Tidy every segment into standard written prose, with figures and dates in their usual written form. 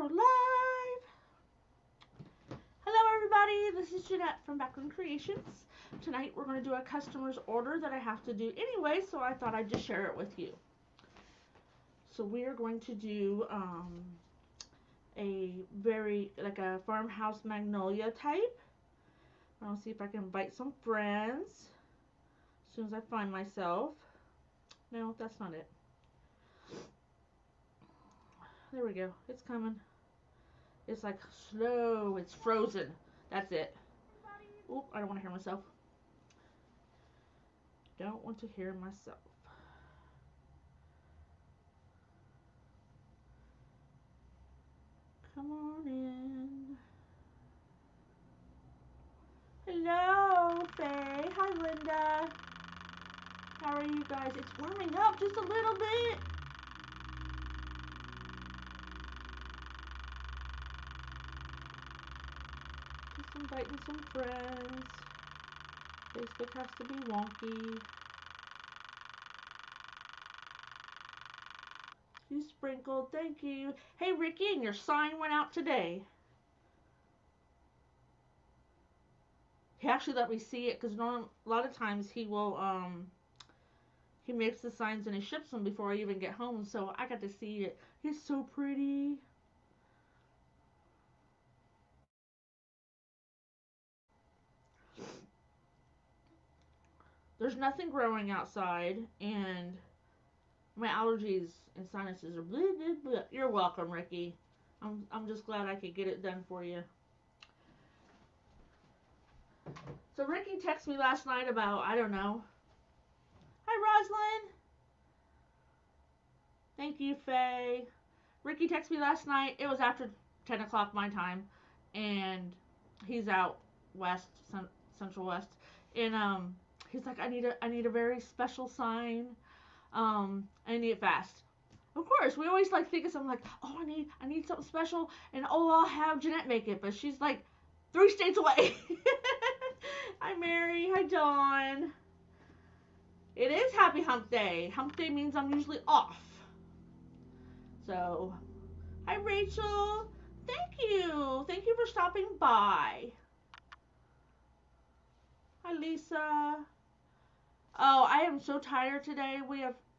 we're live. Hello everybody, this is Jeanette from Backroom Creations. Tonight we're going to do a customer's order that I have to do anyway, so I thought I'd just share it with you. So we are going to do a a farmhouse magnolia type. I'll see if I can invite some friends as soon as I find myself. No, that's not it. There we go, it's coming. It's like slow, it's frozen. That's it. Oop, I don't want to hear myself. Don't want to hear myself. Come on in. Hello, Faye. Hi, Linda. How are you guys? It's warming up just a little bit. Just inviting some friends. Facebook has to be wonky. You sprinkled, thank you. Hey, Ricky, and your sign went out today. He actually let me see it because a lot of times he will he makes the signs and he ships them before I even get home, so I got to see it. It's so pretty. There's nothing growing outside, and my allergies and sinuses are blah, blah, blah. You're welcome, Ricky. I'm just glad I could get it done for you. So Ricky texted me last night about, I don't know. Hi, Roslyn. Thank you, Faye. Ricky texted me last night. It was after 10 o'clock my time, and he's out west, central west, and he's like, I need a very special sign. I need it fast. Of course, we always like think of something like, oh, I need something special, and oh, I'll have Jeanette make it, but she's like 3 states away. Hi, Mary. Hi, Dawn. It is Happy Hump Day. Hump Day means I'm usually off. So, hi, Rachel. Thank you. Thank you for stopping by. Hi, Lisa. Oh, I am so tired today.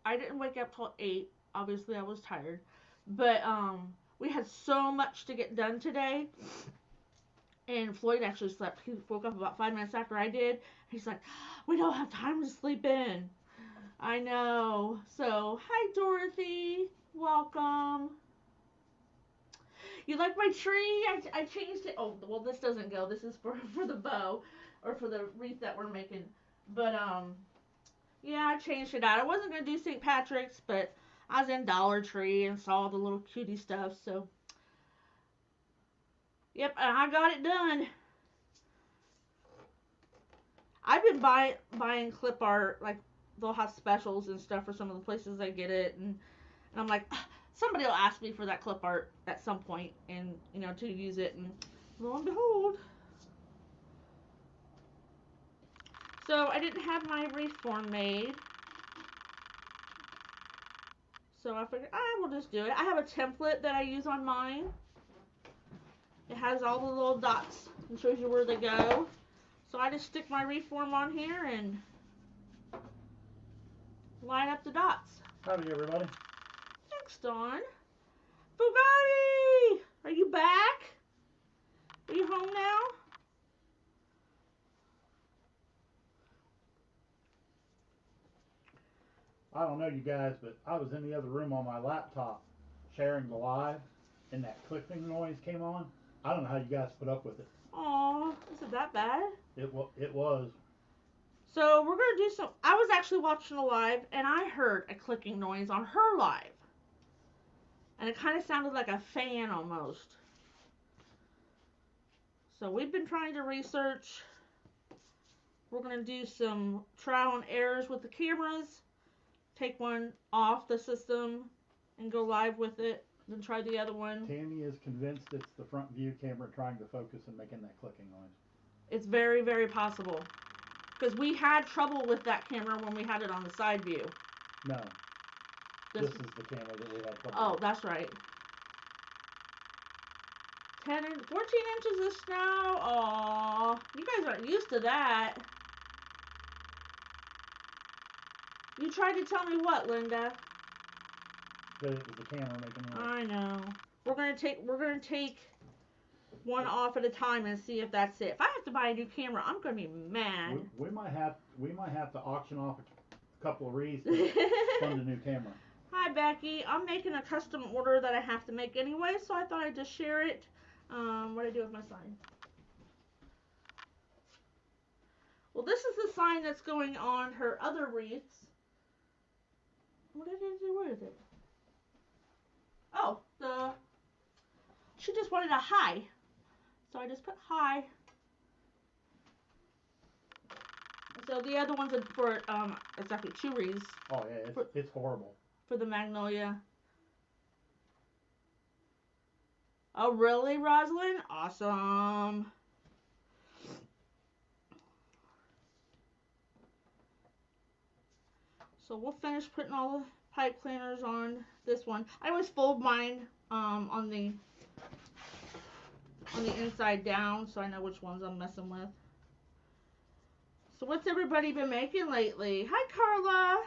I didn't wake up till 8. Obviously, I was tired. But we had so much to get done today. And Floyd actually slept. He woke up about 5 minutes after I did. He's like, we don't have time to sleep in. I know. So, hi, Dorothy. Welcome. You like my tree? I changed it. Oh, well, this doesn't go. This is for the bow. Or for the wreath that we're making. But, yeah, I changed it out. I wasn't going to do St. Patrick's, but I was in Dollar Tree and saw the little cutie stuff, so. Yep, I got it done. I've been buying clip art, like, they'll have specials and stuff for some of the places I get it, and I'm like, somebody will ask me for that clip art at some point, and, to use it, and lo and behold. So, I didn't have my wreath form made. So, I figured, I will just do it. I have a template that I use on mine. It has all the little dots and shows you where they go. So, I just stick my wreath form on here and line up the dots. Howdy, everybody. Thanks, Dawn. Bugatti! Are you back? Are you home now? I don't know you guys, but I was in the other room on my laptop sharing the live, and that clicking noise came on. I don't know how you guys put up with it. Aw, is it that bad? It was. So we're going to do some. I was actually watching a live, and I heard a clicking noise on her live. And it kind of sounded like a fan almost. So we've been trying to research. We're going to do some trial and errors with the cameras. Take one off the system and go live with it. Then try the other one. Tammy is convinced it's the front view camera trying to focus and making that clicking noise. It's very, very possible. Because we had trouble with that camera when we had it on the side view. No. This is the camera that we had trouble Oh, with. that's right. 14 inches of snow. Aw, you guys aren't used to that. You tried to tell me what, Linda? That it was the camera making noise. I know. We're gonna take one off at a time and see if that's it. If I have to buy a new camera, I'm gonna be mad. We might have to auction off a couple of wreaths to fund a new camera. Hi Becky, I'm making a custom order that I have to make anyway, so I thought I'd just share it. What do I do with my sign? Well, this is the sign that's going on her other wreaths. What did I do with it? Oh, she just wanted a hi. So I just put hi. So the other one's for, it's actually 2 wreaths. Oh yeah, it's horrible. For the Magnolia. Oh really, Rosalind? Awesome. So we'll finish putting all the pipe cleaners on this one. I always fold mine on the inside down, so I know which ones I'm messing with. So what's everybody been making lately? Hi Carla.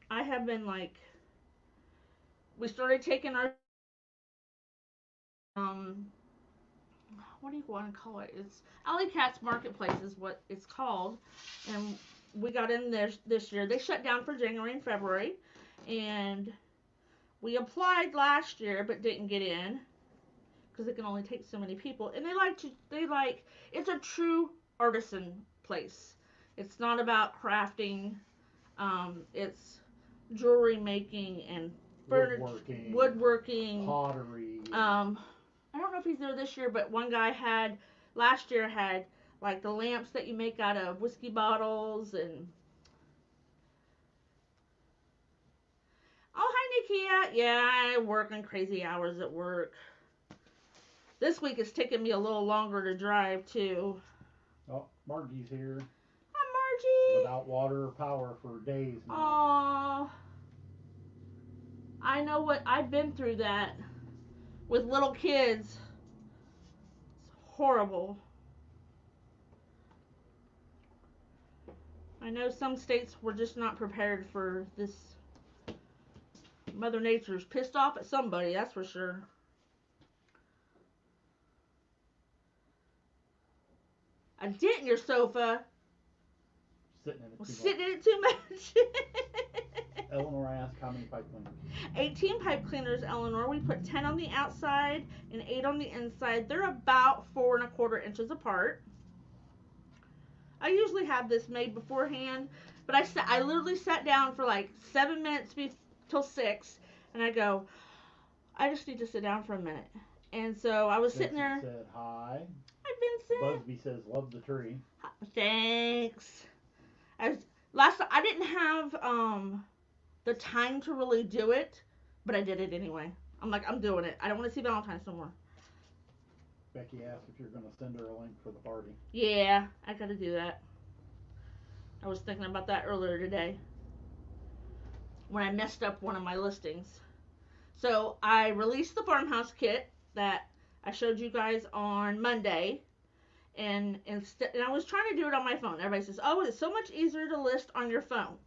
I have been we started taking our what do you want to call it? It's Alley Cats Marketplace is what it's called, and we got in there this year. They shut down for January and February, and we applied last year but didn't get in because it can only take so many people. And it's a true artisan place. It's not about crafting. It's jewelry making and woodworking, pottery. I don't know if he's there this year, but one guy last year had like the lamps that you make out of whiskey bottles and. Oh, hi Nikia. Yeah, I'm working crazy hours at work. This week it's taking me a little longer to drive too. Oh, Margie's here. Hi Margie. Without water or power for days now. Aww. I know what I've been through that with little kids. It's horrible. I know some states were just not prepared for this. Mother Nature's pissed off at somebody, that's for sure. A dent in your sofa. Sitting in it too much. Eleanor asked how many pipe cleaners? 18 pipe cleaners, Eleanor. We put 10 on the outside and 8 on the inside. They're about 4 1/4 inches apart. I usually have this made beforehand, but I literally sat down for like 7 minutes till 6, and I go, I just need to sit down for a minute. And so I was sitting there. Said hi. Hi, Vincent. Busby says love the tree. Thanks. I didn't have the time to really do it, but I did it anyway. I'm like, I'm doing it. I don't want to see Valentine's no more. Becky asked if you're going to send her a link for the party. Yeah, I got to do that. I was thinking about that earlier today when I messed up one of my listings. So I released the farmhouse kit that I showed you guys on Monday. And I was trying to do it on my phone. Everybody says, oh, it's so much easier to list on your phone.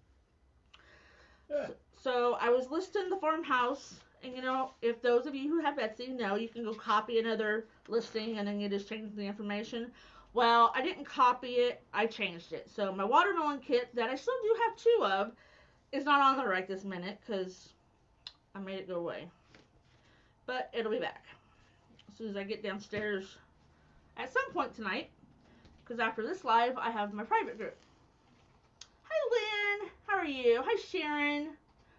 Yeah. So I was listing the farmhouse, and if those of you who have Etsy know, you can go copy another listing, and then you just change the information. Well, I didn't copy it, I changed it. So my watermelon kit that I still do have 2 of is not on there right this minute, because I made it go away. But it'll be back as soon as I get downstairs at some point tonight, because after this live, I have my private group. Hi, Lynn. How are you? Hi, Sharon.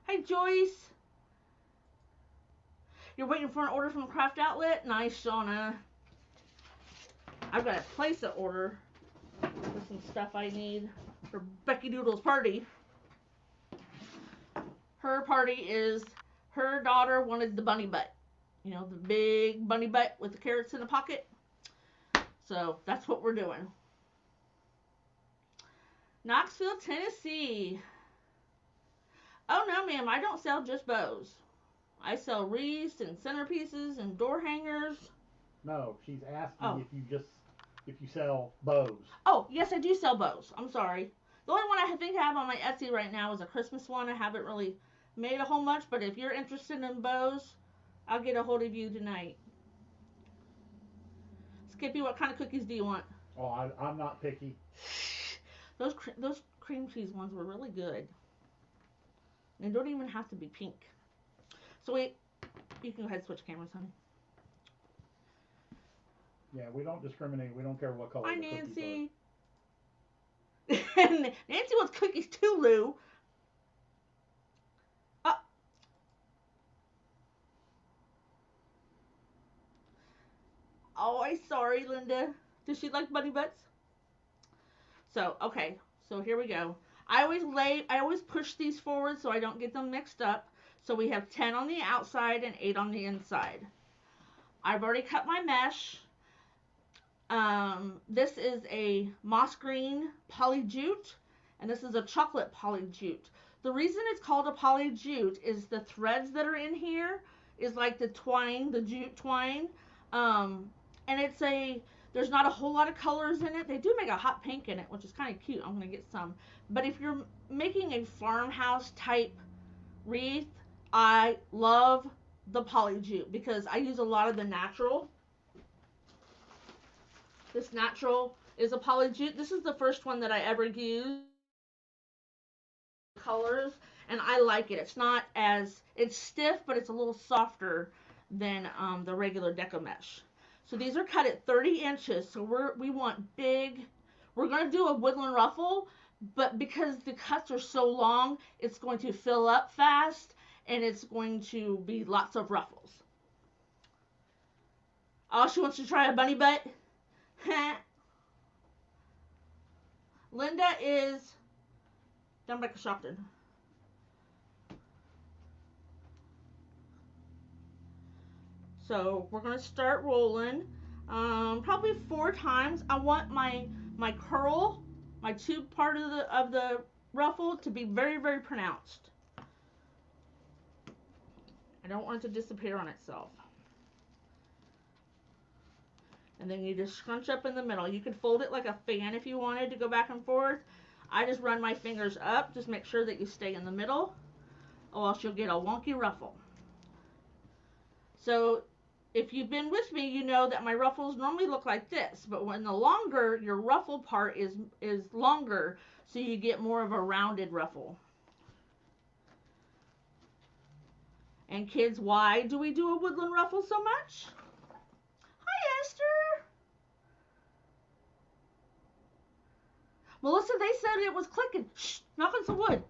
Hi, Joyce. You're waiting for an order from Craft Outlet? Nice, Shauna. I've got to place an order for some stuff I need for Becky Doodle's party. Her party is, her daughter wanted the bunny butt. The big bunny butt with the carrots in the pocket. So that's what we're doing. Knoxville, Tennessee. Oh no, ma'am, I don't sell just bows. I sell wreaths and centerpieces and door hangers. No, she's asking Oh. if you sell bows. Oh, yes, I do sell bows. I'm sorry. The only one I think I have on my Etsy right now is a Christmas one. I haven't really made a whole much, but if you're interested in bows, I'll get a hold of you tonight. Skippy, what kind of cookies do you want? Oh, I'm not picky. Those cream cheese ones were really good. They don't even have to be pink. So wait, you can go ahead and switch cameras, honey. Yeah, we don't discriminate. We don't care what color Hi, the cookies Nancy. Nancy wants cookies too, Lou. Oh, I'm sorry, Linda. Does she like bunny butts? So, okay. So here we go. I always push these forward so I don't get them mixed up. So we have 10 on the outside and 8 on the inside. I've already cut my mesh. This is a moss green poly jute, and this is a chocolate poly jute. The reason it's called a poly jute is the threads that are in here is like the twine, the jute twine. And there's not a whole lot of colors in it. They do make a hot pink in it, which is kind of cute. I'm going to get some. But if you're making a farmhouse type wreath, I love the poly jute because I use a lot of the natural. This natural is a poly jute. This is the first one that I ever used. Colors, and I like it. It's stiff, but it's a little softer than the regular deco mesh. So these are cut at 30 inches. So we want big. We're going to do a woodland ruffle, but because the cuts are so long, it's going to fill up fast, and it's going to be lots of ruffles. Oh, she wants to try a bunny butt? Linda is done by Coshocton. So we're going to start rolling probably 4 times. I want my curl, my tube part of the ruffle to be very, very pronounced. I don't want it to disappear on itself. And then you just scrunch up in the middle. You could fold it like a fan if you wanted to go back and forth. I just run my fingers up. Just make sure that you stay in the middle, or else you'll get a wonky ruffle. So if you've been with me, you know that my ruffles normally look like this, but when the longer, your ruffle part is longer, so you get more of a rounded ruffle. And kids, why do we do a woodland ruffle so much? Hi, Esther. Melissa, they said it was clicking. Shh, knock on some wood.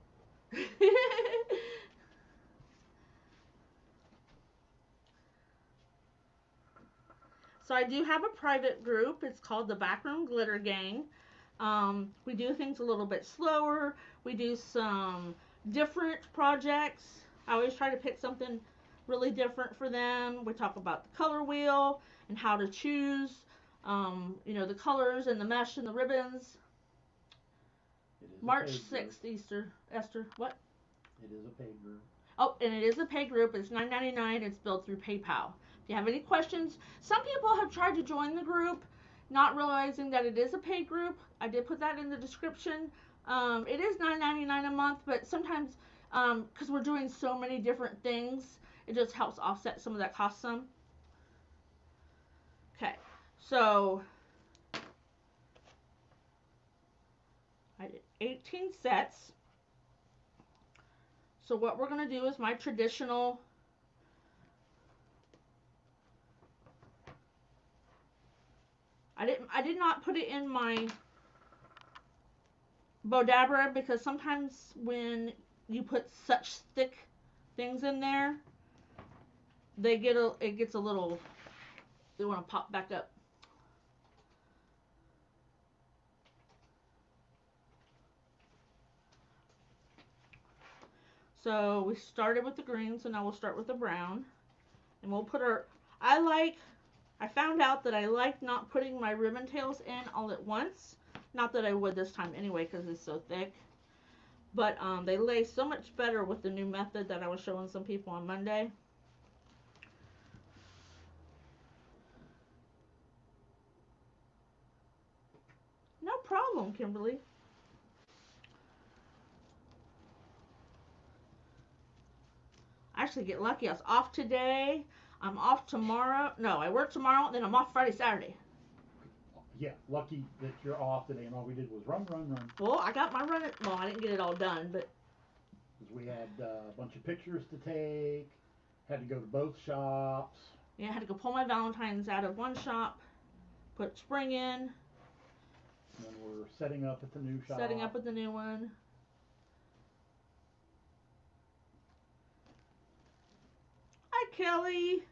So I do have a private group. It's called the Backroom Glitter Gang. We do things a little bit slower. We do some different projects. I always try to pick something really different for them. We talk about the color wheel and how to choose, the colors and the mesh and the ribbons. March 6th, Esther. What? It is a paid group. Oh, and it is a paid group. It's $9.99. It's billed through PayPal. If you have any questions, some people have tried to join the group, not realizing that it is a paid group. I did put that in the description. It is $9.99 a month, but sometimes, because we're doing so many different things, it just helps offset some of that cost some. Okay, so I did 18 sets. So what we're going to do is my traditional I did not put it in my Bodabra because sometimes when you put such thick things in there, it gets a little, they want to pop back up. So we started with the green, so now we'll start with the brown. And we'll put I like I found out that I like not putting my ribbon tails in all at once. Not that I would this time anyway because it's so thick. But they lay so much better with the new method that I was showing some people on Monday. No problem, Kimberly. I actually get lucky. I was off today. I'm off tomorrow. No, I work tomorrow, then I'm off Friday, Saturday. Yeah, lucky that you're off today, and all we did was run. Well, I got my run. Well, I didn't get it all done, but Because we had a bunch of pictures to take, had to go to both shops. yeah, I had to go pull my Valentine's out of one shop, put spring in, And then we're setting up at the new shop. setting up at the new one. Hi, Kelly.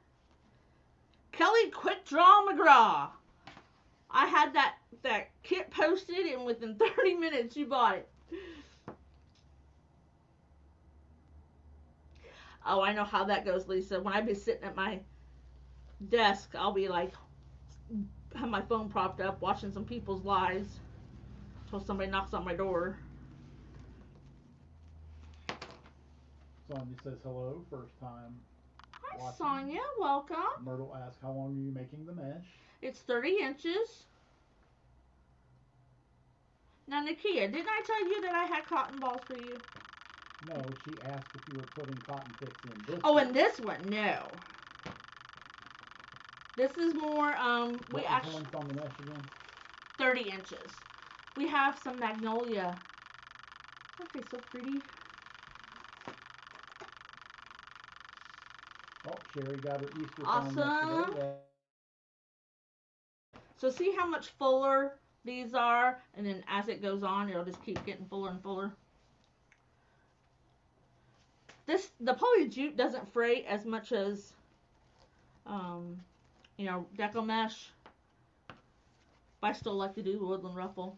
Kelly Quick Draw McGraw. I had that kit posted, and within 30 minutes, you bought it. Oh, I know how that goes, Lisa. When I be sitting at my desk, I'll be like, have my phone propped up, watching some people's lives, until somebody knocks on my door. Sonia says hello, first time. Hi, watching. Sonia. Welcome. Myrtle asks, how long are you making the mesh? It's 30 inches. Now, Nakia, didn't I tell you that I had cotton balls for you? No, she asked if you were putting cotton picks in this Oh, one. in this one, no. This is more, we What actually, length on the mesh again? 30 inches. We have some Magnolia. Okay, so pretty. Oh, Sherry got her Easter Awesome. phone yesterday. So see how much fuller these are, and then as it goes on, it'll just keep getting fuller and fuller. The poly jute doesn't fray as much as, deco mesh. But I still like to do the woodland ruffle.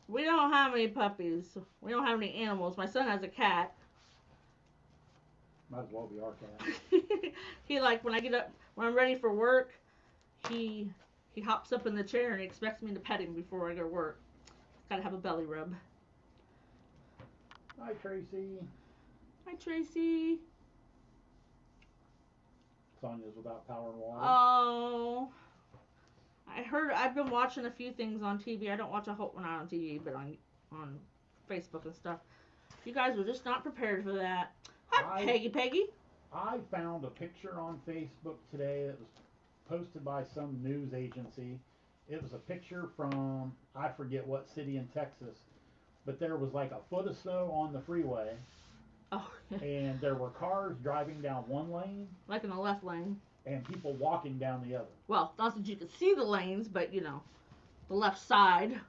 We don't have any puppies. We don't have any animals. My son has a cat. Might as well be our cat. He when I get up, when I'm ready for work, he hops up in the chair and he expects me to pet him before I go to work. Gotta have a belly rub. Hi, Tracy. Hi, Tracy. Sonia's without power and water. Oh, I've been watching a few things on TV. I don't watch a whole, not on TV, but on Facebook and stuff. You guys were just not prepared for that. Hi, Peggy. I found a picture on Facebook today that was posted by some news agency. It was a picture from, I forget what city in Texas, but there was like a foot of snow on the freeway. Oh. And there were cars driving down one lane. Like in the left lane. And people walking down the other. Well, not that you could see the lanes, but the left side.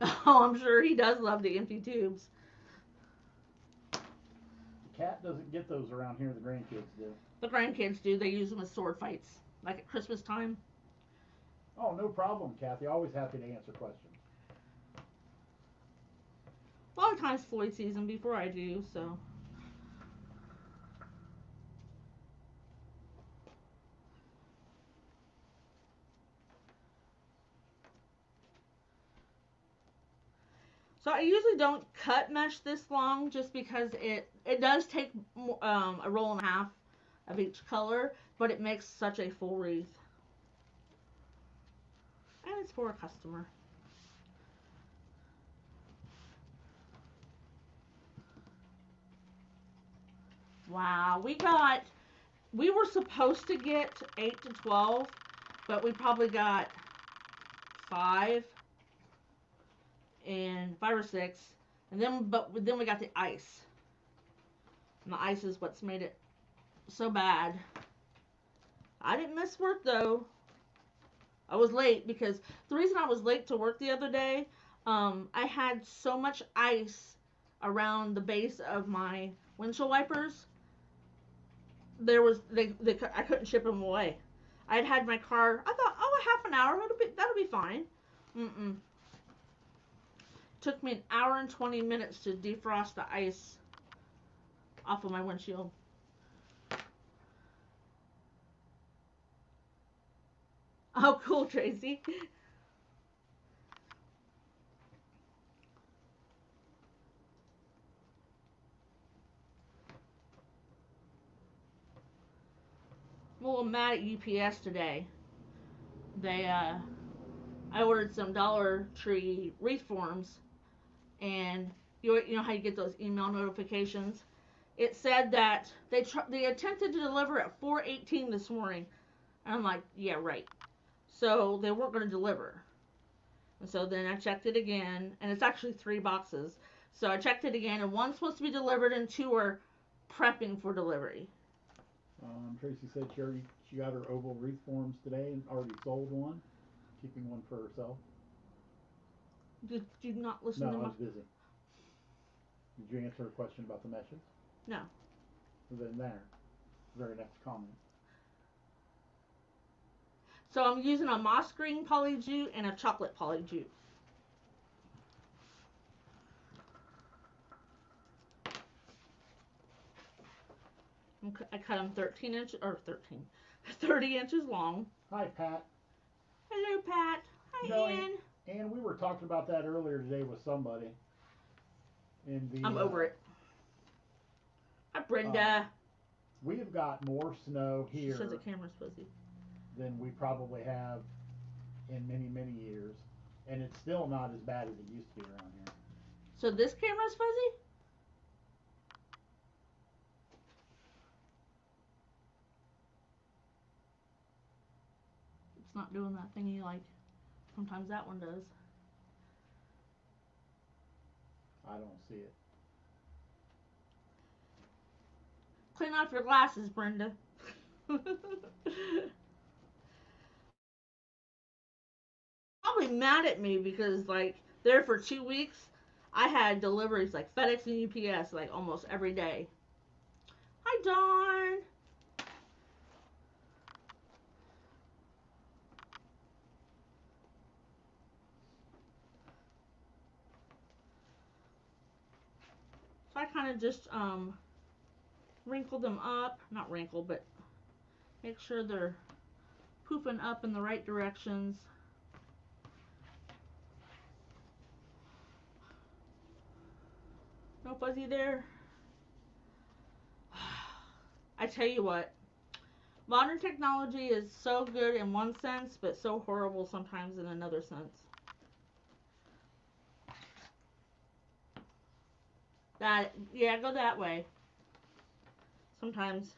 Oh, I'm sure he does love the empty tubes. The cat doesn't get those around here, the grandkids do. The grandkids do. They use them as sword fights. Like at Christmas time. Oh, no problem, Kathy. Always happy to answer questions. A lot of times Floyd sees them before I do, so. So I usually don't cut mesh this long just because it does take a roll and a half of each color, but it makes such a full wreath. And it's for a customer. Wow, we were supposed to get 8 to 12, but we probably got 5 or 6, and then we got the ice, and the ice is what's made it so bad. I didn't miss work though. I was late because the reason I was late to work the other day, I had so much ice around the base of my windshield wipers. I couldn't ship them away. I'd had my car. I thought, oh, a half an hour, that'll be fine. Took me an hour and 20 minutes to defrost the ice off of my windshield. Oh, cool, Tracy. I'm a little mad at UPS today. I ordered some Dollar Tree wreath forms, and you know how you get those email notifications. It said that they attempted to deliver at 4:18 this morning, and I'm like, yeah, right. So they weren't going to deliver. And so then I checked it again, and it's actually 3 boxes. So I checked it again, and one's supposed to be delivered, and 2 are prepping for delivery. Tracy said she got her oval wreath forms today and already sold one, keeping one for herself. Did you not listen No, to I my... was busy. Did you answer her question about the meshes? No. Then there, very next comment. So I'm using a moss green poly jute and a chocolate poly jute. I cut them 30 inches long. Hi, Pat. Hello, Pat. Hi, No, Ann. And we were talking about that earlier today with somebody. I'm over it. Hi, Brenda. We have got more snow here. She says the camera's fuzzy. Than we probably have in many, many years. And it's still not as bad as it used to be around here. So this camera's fuzzy? It's not doing that thingy like sometimes that one does. I don't see it. Clean off your glasses, Brenda. Probably mad at me because like there for 2 weeks I had deliveries like FedEx and UPS like almost every day. Hi, Dawn. So I kind of just wrinkle them up, not wrinkle, but make sure they're poofing up in the right directions. No fuzzy there. I tell you what, modern technology is so good in one sense, but so horrible sometimes in another sense. Go that way. Sometimes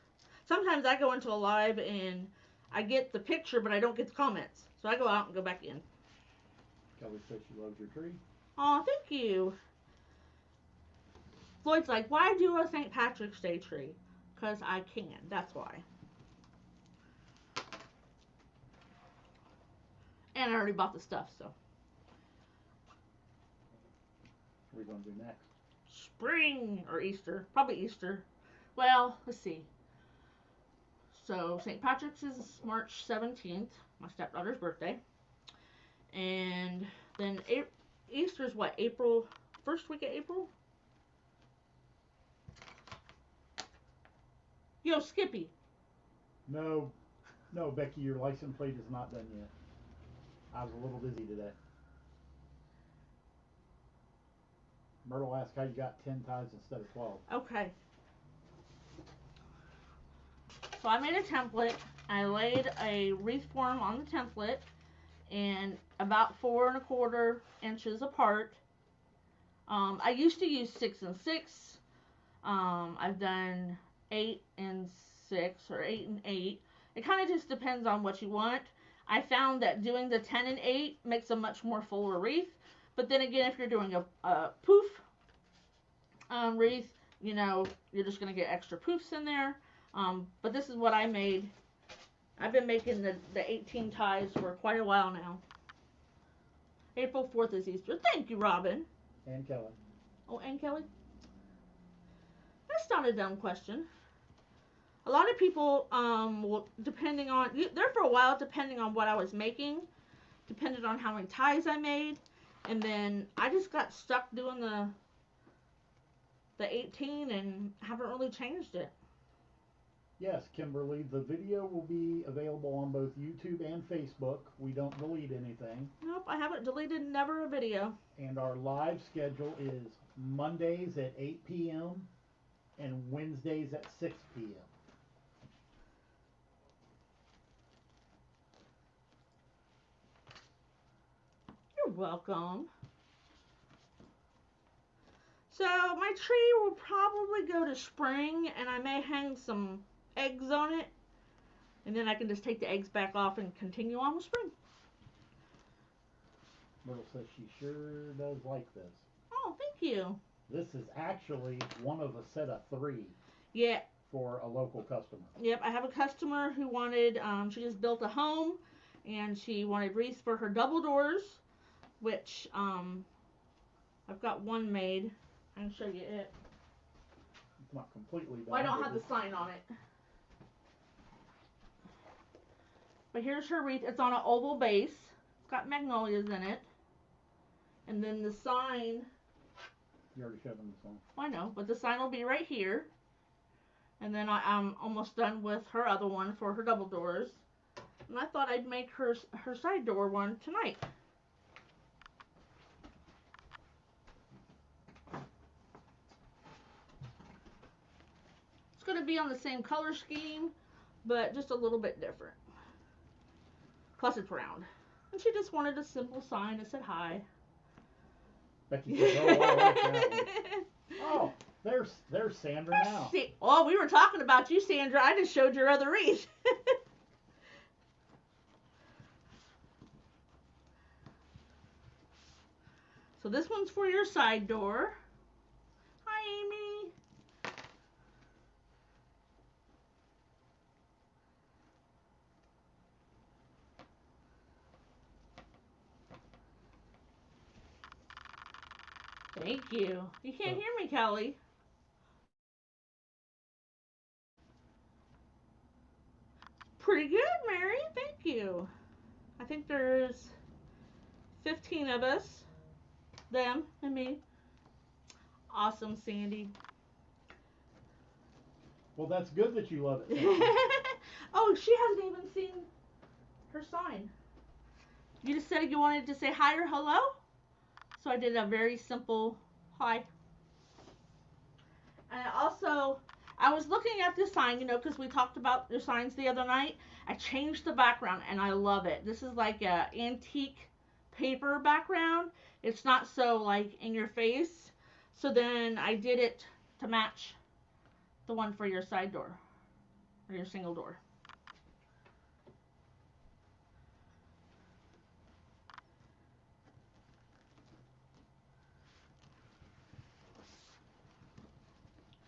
I go into a live and I get the picture, but I don't get the comments. So I go out and go back in. Kelly says she loves your tree. Aw, thank you. Floyd's like, why do a St. Patrick's Day tree? Because I can. That's why. And I already bought the stuff, so. What are we going to do next? Spring or Easter. Probably Easter. Well, let's see. So, St. Patrick's is March 17th, my stepdaughter's birthday. And then Easter's what? April? First week of April? Yo, Skippy. No, Becky, your license plate is not done yet. I was a little busy today. Myrtle asked how you got 10 ties instead of 12. Okay. So I made a template. I laid a wreath form on the template and about 4 1/4 inches apart. I used to use 6 and 6. I've done 8 and 6 or 8 and 8. It kind of just depends on what you want. I found that doing the 10 and 8 makes a much more fuller wreath. But then again, if you're doing a poof wreath, you know, you're just going to get extra poofs in there. But this is what I made. I've been making the 18 ties for quite a while now. April 4th is Easter. Thank you, Robin. And Kelly. Oh, and Kelly? That's not a dumb question. A lot of people, will, depending on, there for a while, depending on what I was making, depended on how many ties I made, And then I just got stuck doing the 18 and haven't really changed it. Yes, Kimberly, the video will be available on both YouTube and Facebook. We don't delete anything. Nope, I haven't deleted never a video. And our live schedule is Mondays at 8 p.m. and Wednesdays at 6 p.m. You're welcome. So my tree will probably go to spring, and I may hang some eggs on it, and then I can just take the eggs back off and continue on with spring. Myrtle says she sure does like this. Oh, thank you. This is actually one of a set of 3. Yeah. For a local customer. Yep, I have a customer who wanted, she just built a home, and she wanted wreaths for her double doors, which, I've got one made. I can show you it. It's not completely done. Well, I don't have the sign on it. But here's her wreath. It's on an oval base. It's got magnolias in it. And then the sign. You already showed them the sign. I know, but the sign will be right here. And then I'm almost done with her other one for her double doors. And I thought I'd make her side door one tonight. It's going to be on the same color scheme, but just a little bit different. Plus it's round. And she just wanted a simple sign that said hi. Becky says, oh, I like that one. Oh, there's Sandra now. Oh, we were talking about you, Sandra. I just showed your other wreath. So this one's for your side door. Hi, Amy. Thank you. You can't hear me, Kelly. Pretty good, Mary. Thank you. I think there's 15 of us. Them and me. Awesome, Sandy. Well, that's good that you love it. Oh, she hasn't even seen her sign. You just said you wanted to say hi or hello? So I did a very simple hi. And I was looking at this sign, because we talked about your signs the other night. I changed the background, and I love it. This is like a antique paper background. It's not so, like, in your face. So then I did it to match the one for your side door, or your single door.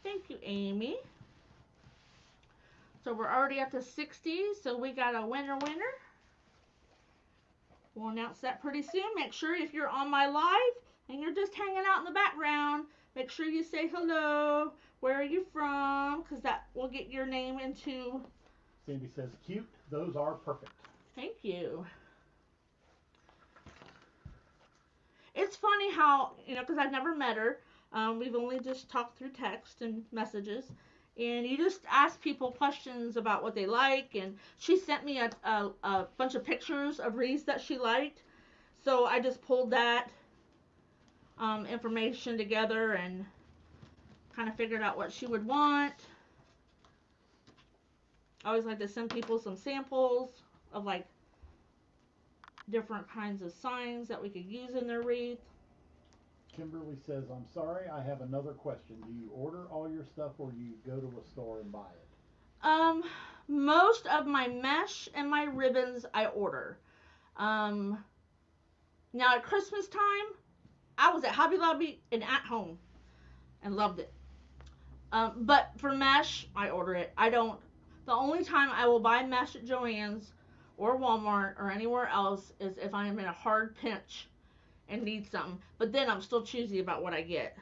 Thank you, Amy. So we're already up to 60, so we got a winner. We'll announce that pretty soon. Make sure if you're on my live and you're just hanging out in the background, make sure you say hello. Where are you from? Because that will get your name into... Sandy says, cute. Those are perfect. Thank you. It's funny how, because I've never met her. We've only just talked through text and messages. And you just ask people questions about what they like. And she sent me a bunch of pictures of wreaths that she liked. So I just pulled that information together and kind of figured out what she would want. I always like to send people some samples of like different kinds of signs that we could use in their wreath. Kimberly says, I'm sorry, I have another question. Do you order all your stuff or you go to a store and buy it? Most of my mesh and my ribbons I order. Now at Christmas time, I was at Hobby Lobby and at home and loved it. But for mesh, I order it. The only time I will buy mesh at Joann's or Walmart or anywhere else is if I am in a hard pinch and need something. But then I'm still choosy about what I get.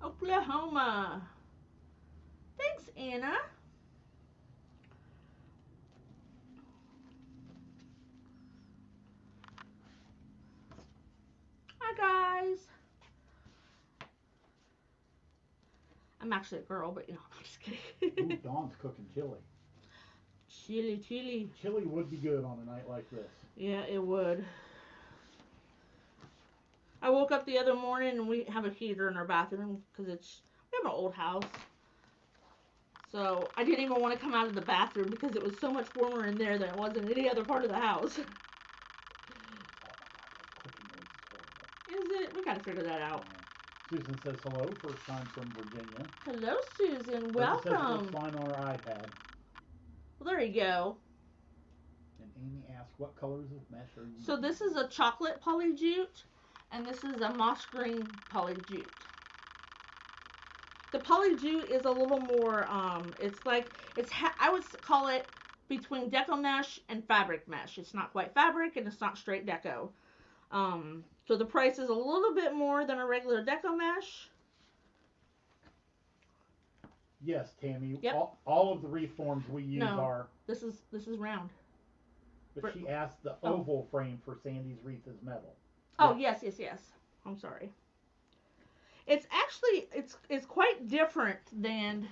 Oklahoma. Thanks, Anna. I'm actually a girl, but I'm just Ooh, kidding. Dawn's cooking chili. Chili, chili. Chili would be good on a night like this. Yeah, it would. I woke up the other morning and we have a heater in our bathroom because we have an old house. So I didn't even want to come out of the bathroom because it was so much warmer in there than it was in any other part of the house. Is it? We gotta figure that out. Susan says hello, first time from Virginia. Hello, Susan. Brenda says it Welcome. looks fine on her iPad. Well, there you go. And Amy asks, what colors of mesh are you So using? this is a chocolate polyjute, and this is a moss green polyjute. The polyjute is a little more, I would call it between deco mesh and fabric mesh. It's not quite fabric and it's not straight deco. So the price is a little bit more than a regular deco mesh. Yes, Tammy. Yep. All of the wreath forms we use are. This is round. But she asked the oval frame for Sandy's wreath is metal. Oh yes. I'm sorry. It's actually it's quite different than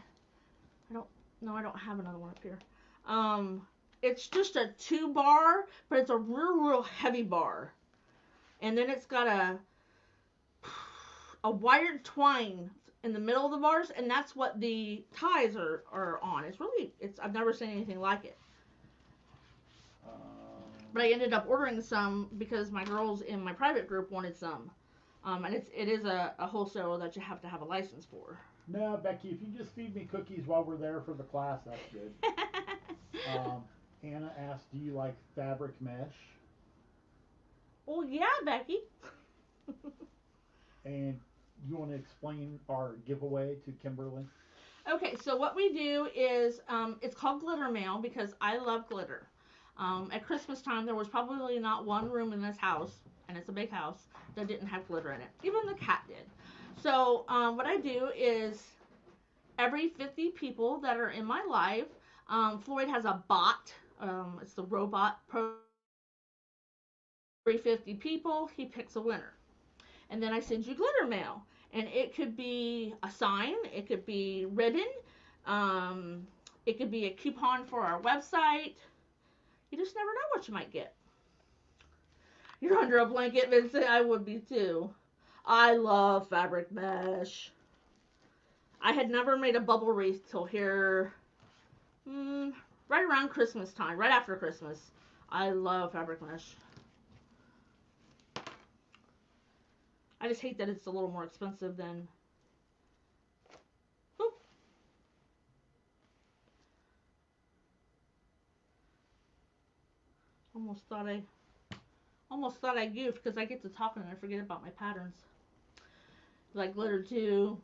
I don't have another one up here. It's just a 2-bar, but it's a real heavy bar. And then it's got a wired twine in the middle of the bars, and that's what the ties are on. I've never seen anything like it. But I ended up ordering some because my girls in my private group wanted some. And it is a wholesaler that you have to have a license for. No, Becky, if you just feed me cookies while we're there for the class, that's good. Anna asked, do you like fabric mesh? Well, yeah, Becky. And you want to explain our giveaway to Kimberly? Okay, so what we do is it's called glitter mail because I love glitter. At Christmas time, there was probably not one room in this house, and it's a big house, that didn't have glitter in it. Even the cat did. So what I do is every 50 people that are in my life, Floyd has a bot. It's the robot pro. Every 50 people, he picks a winner. And then I send you glitter mail. And it could be a sign, it could be ribbon, it could be a coupon for our website. You just never know what you might get. You're under a blanket, Vincent. I would be too. I love fabric mesh. I had never made a bubble wreath till here, right around Christmas time, right after Christmas. I love fabric mesh. I just hate that it's a little more expensive than. Oop. Almost thought I goofed because I get to talking and I forget about my patterns. Like glitter too.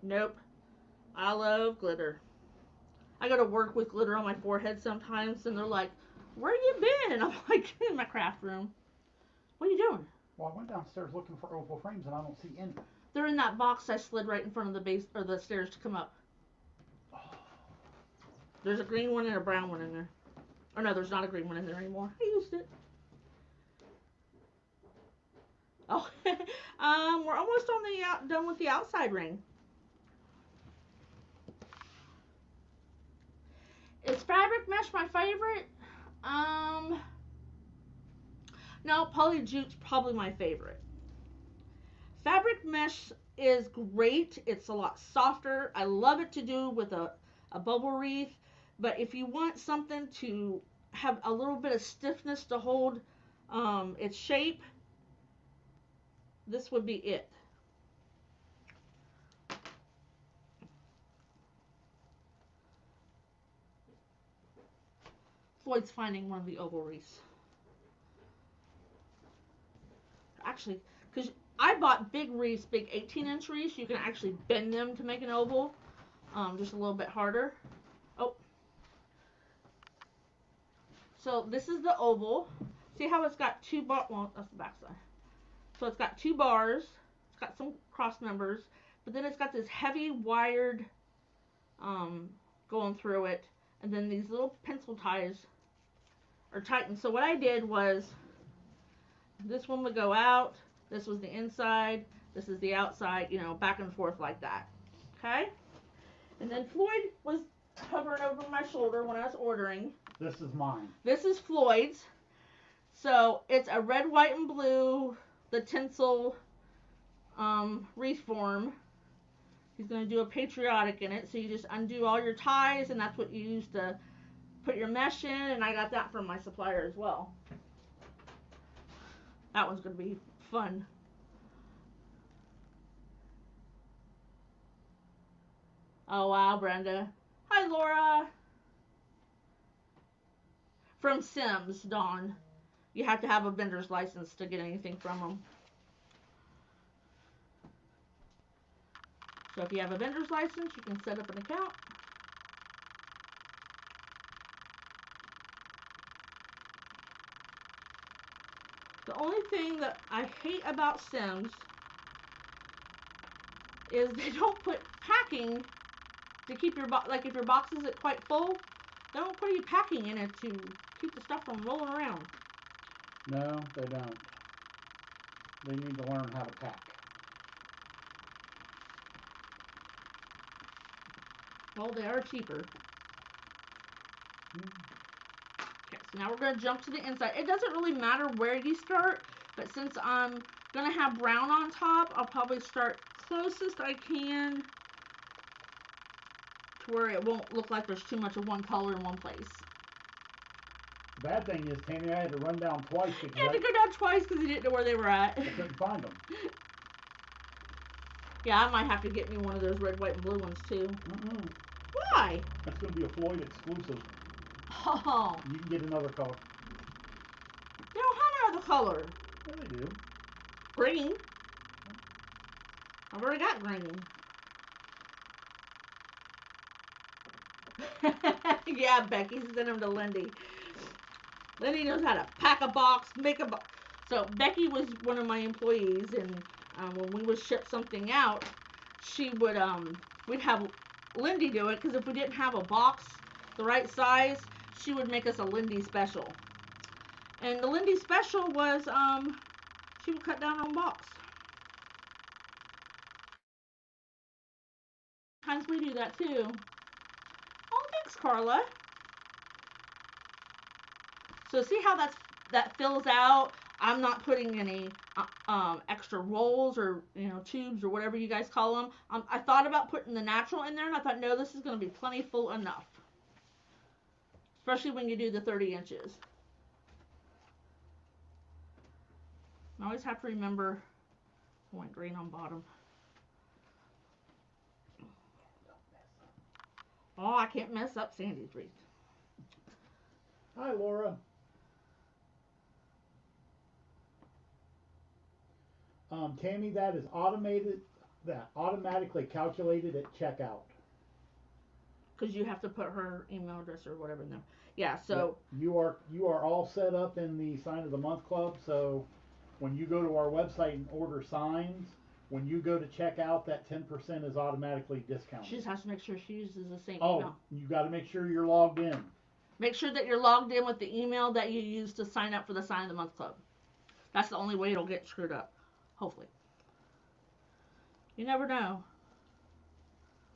Nope. I love glitter. I go to work with glitter on my forehead sometimes and they're like, where you been? And I'm like, in my craft room. What are you doing? Well, I went downstairs looking for oval frames and I don't see any. They're in that box I slid right in front of the base or the stairs to come up. Oh. There's a green one and a brown one in there. Oh no, there's not a green one in there anymore. I used it. Oh, we're almost on done with the outside ring. Is fabric mesh my favorite? No, polyjute's probably my favorite. Fabric mesh is great. It's a lot softer. I love it to do with a bubble wreath. But if you want something to have a little bit of stiffness to hold its shape, this would be it. Floyd's finding one of the oval wreaths. Actually, because I bought big wreaths, big 18-inch wreaths. You can actually bend them to make an oval, just a little bit harder. Oh. So this is the oval. See how it's got two bars? Well, that's the back side. So it's got 2 bars. It's got some cross members, but then it's got this heavy wired going through it, and then these little pencil ties are tightened. So what I did was, this one would go out. This was the inside. This is the outside, back and forth like that. Okay? And then Floyd was hovering over my shoulder when I was ordering. This is mine. This is Floyd's. So it's a red, white, and blue, the tinsel wreath form. He's going to do a patriotic in it. So you just undo all your ties, and that's what you use to put your mesh in. And I got that from my supplier as well. That one's going to be fun. Oh, wow, Brenda. Hi, Laura. From Sims, Dawn. You have to have a vendor's license to get anything from them. So if you have a vendor's license, you can set up an account. The only thing that I hate about Sims is they don't put packing to keep your box, like if your box isn't quite full, they don't put any packing in it to keep the stuff from rolling around. No, they don't. They need to learn how to pack. Well, they are cheaper. Okay, so now we're going to jump to the inside. It doesn't really matter where you start, but since I'm going to have brown on top, I'll probably start closest I can to where it won't look like there's too much of one color in one place. The bad thing is, Tammy, I had to run down twice because You had to go down twice because you didn't know where they were at. I couldn't find them. Yeah, I might have to get me one of those red, white, and blue ones too. Mm-mm. Why? That's going to be a Floyd exclusive. Oh. You can get another color. They don't have another color. Yeah, they do. Green. I've already got green. Yeah, Becky sent them to Lindy. Lindy knows how to pack a box, make a box. So Becky was one of my employees, and when we would ship something out, she would we'd have Lindy do it, because if we didn't have a box the right size, she would make us a Lindy special. And the Lindy special was she would cut down on box. Sometimes we do that too. Oh, thanks, Carla. So see how that fills out? I'm not putting any extra rolls or tubes or whatever you guys call them. I thought about putting the natural in there, and I thought, no, this is going to be plenty full enough. Especially when you do the 30 inches. I always have to remember I want green on bottom. Oh, I can't mess up Sandy's wreath. Hi, Laura. Tammy, that is automated. That automatically calculated at checkout. Because you have to put her email address or whatever in there. Yeah, so yep. You are all set up in the Sign of the Month Club. So when you go to our website and order signs, when you go to checkout, that 10% is automatically discounted. She just has to make sure she uses the same email. Oh, you got to make sure you're logged in. Make sure that you're logged in with the email that you use to sign up for the Sign of the Month Club. That's the only way it'll get screwed up. Hopefully. You never know.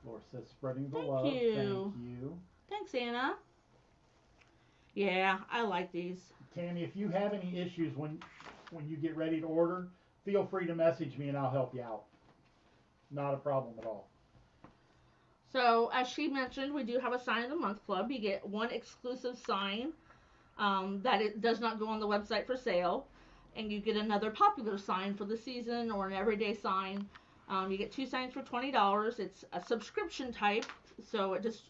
Laura says spreading the Thank love. You. Thank you. Thanks, Anna. Yeah, I like these. Tammy, if you have any issues when you get ready to order, feel free to message me and I'll help you out. Not a problem at all. So, as she mentioned, we do have a Sign of the Month Club. You get one exclusive sign that it does not go on the website for sale. And you get another popular sign for the season or an everyday sign. You get 2 signs for $20. It's a subscription type, so it just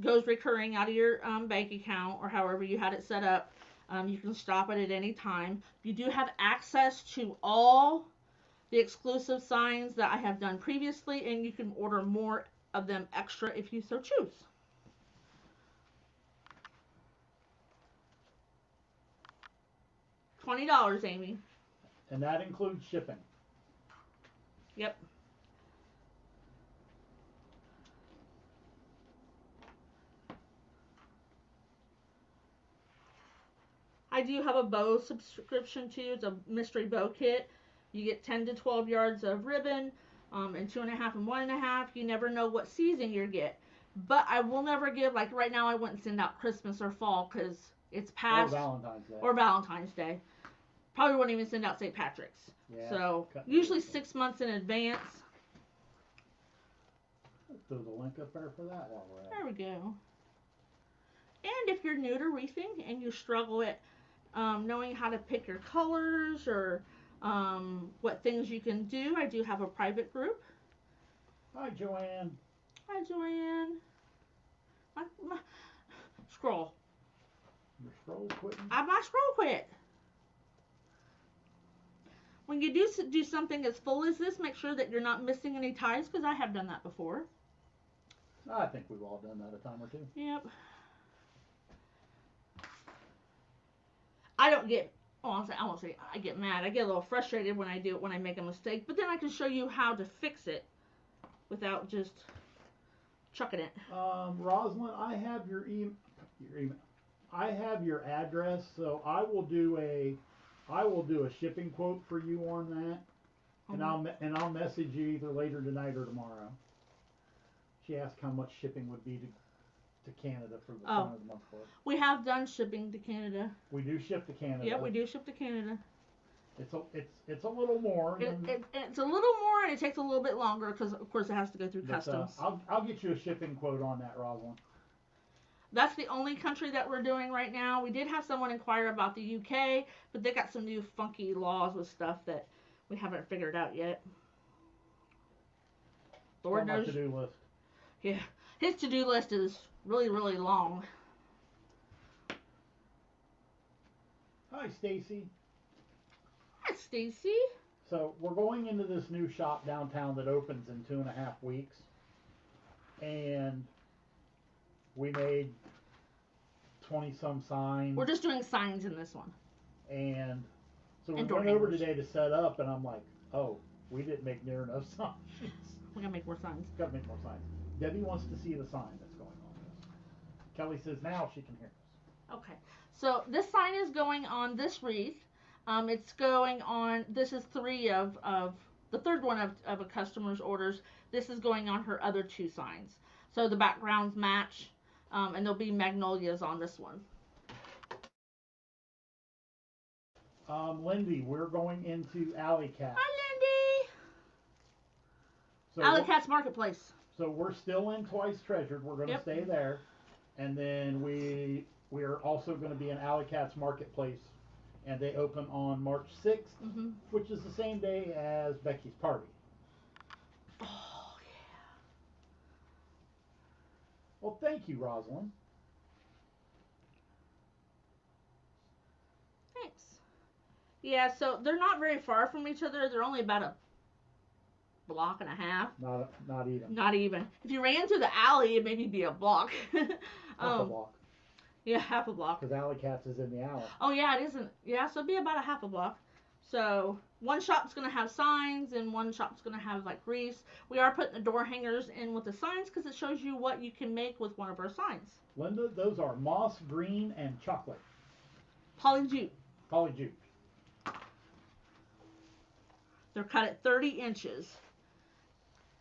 goes recurring out of your bank account or however you had it set up. You can stop it at any time. You do have access to all the exclusive signs that I have done previously, and you can order more of them extra if you so choose. $20, Amy. And that includes shipping. Yep. I do have a bow subscription too. It's a mystery bow kit. You get 10 to 12 yards of ribbon, and 2.5 and 1.5. You never know what season you get. But I will never give, like right now I wouldn't send out Christmas or fall because it's past. Or Valentine's Day. Or Valentine's Day. Probably wouldn't even send out St. Patrick's. Yeah, so usually 6 months in advance. Let's throw the link up there for that while we're at it. There we go. And if you're new to wreathing and you struggle at knowing how to pick your colors or what things you can do, I do have a private group. Hi, Joanne. Hi, Joanne. Scroll. Your scroll's quitting? My scroll quit. When you do something as full as this, make sure that you're not missing any ties, because I have done that before. I think we've all done that a time or two. Yep. I don't get, I won't say I get mad. I get a little frustrated when I do it, when I make a mistake, but then I can show you how to fix it without just chucking it. Rosalind, I have your email. I have your address, so I will do a shipping quote for you on that, and I'll message you either later tonight or tomorrow. She asked how much shipping would be to Canada for the Son of the Month quote. We have done shipping to Canada. We do ship to Canada. Yep, we do ship to Canada. It's a little more. It's a little more, and it takes a little bit longer because, of course, it has to go through customs. I'll get you a shipping quote on that, Rosalind. That's the only country that we're doing right now. We did have someone inquire about the UK, but they got some new funky laws with stuff that we haven't figured out yet. Lord knows. On my to-do list. Yeah, his to-do list is really, really long. Hi, Stacy. Hi, Stacy. So we're going into this new shop downtown that opens in 2.5 weeks, and we made 20-some signs. We're just doing signs in this one. And so we went over today to set up, and I'm like, oh, we didn't make near enough signs. We gotta make more signs. Gotta make more signs. Debbie wants to see the sign that's going on this. Kelly says now she can hear us. Okay. So this sign is going on this wreath. It's going on, this is 3 of the third one of a customer's orders. This is going on her other 2 signs. So the backgrounds match, and there'll be magnolias on this one. Lindy, we're going into Alley Cat. Hi, Lindy. So Alley Cat's Marketplace. So we're still in Twice Treasured. We're going to stay there, and then we're also going to be in Alley Cat's Marketplace, and they open on March 6th, which is the same day as Becky's party. Oh yeah. Well, thank you, Rosalind. Thanks. Yeah, so they're not very far from each other. They're only about a block and a half. Not even. Not even. If you ran through the alley, it maybe be a block. Half a block. Yeah, half a block. Because Alley Cat's is in the alley. Oh yeah, it isn't. Yeah, so it'd be about a half a block. So one shop's gonna have signs, and one shop's gonna have like wreaths. We are putting the door hangers in with the signs because it shows you what you can make with one of our signs. Linda, those are moss green and chocolate. Polyjute. Polyjute. They're cut at 30 inches.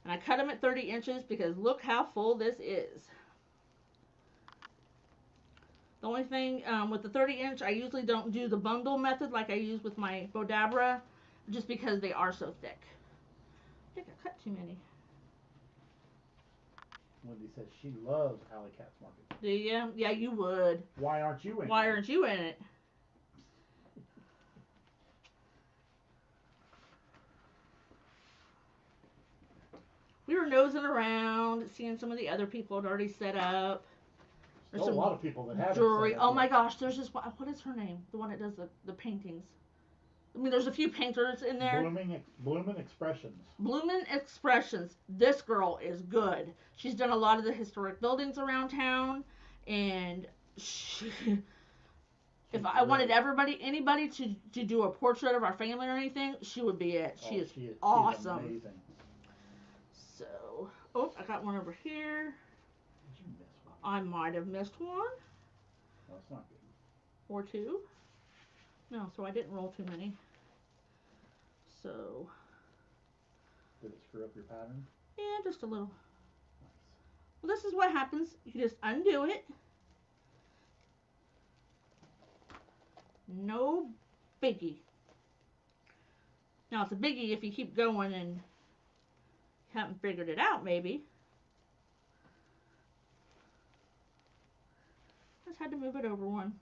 And I cut them at 30 inches because look how full this is. The only thing with the 30 inch, I usually don't do the bundle method like I use with my Bodabra, just because they are so thick. I think I cut too many. Wendy says she loves Alley Cat's Market. Do you? Yeah, you would. Why aren't you in it? Why aren't you in it? We were nosing around, seeing some of the other people had already set up. There's a lot of people that haven't jewelry. set up Oh my yet. gosh, there's this one. What is her name? The one that does the paintings. I mean, there's a few painters in there. Bloomin' Expressions. Bloomin' Expressions. This girl is good. She's done a lot of the historic buildings around town, and if I wanted anybody to do a portrait of our family or anything, she would be it. She is awesome. She's amazing. So, I got one over here. Did you miss one? I might have missed one. That's not good. Or 2. No, so I didn't roll too many. So. Did it screw up your pattern? Yeah, just a little. Nice. Well, this is what happens. You just undo it. No biggie. Now, it's a biggie if you keep going and haven't figured it out, maybe. Just had to move it over one.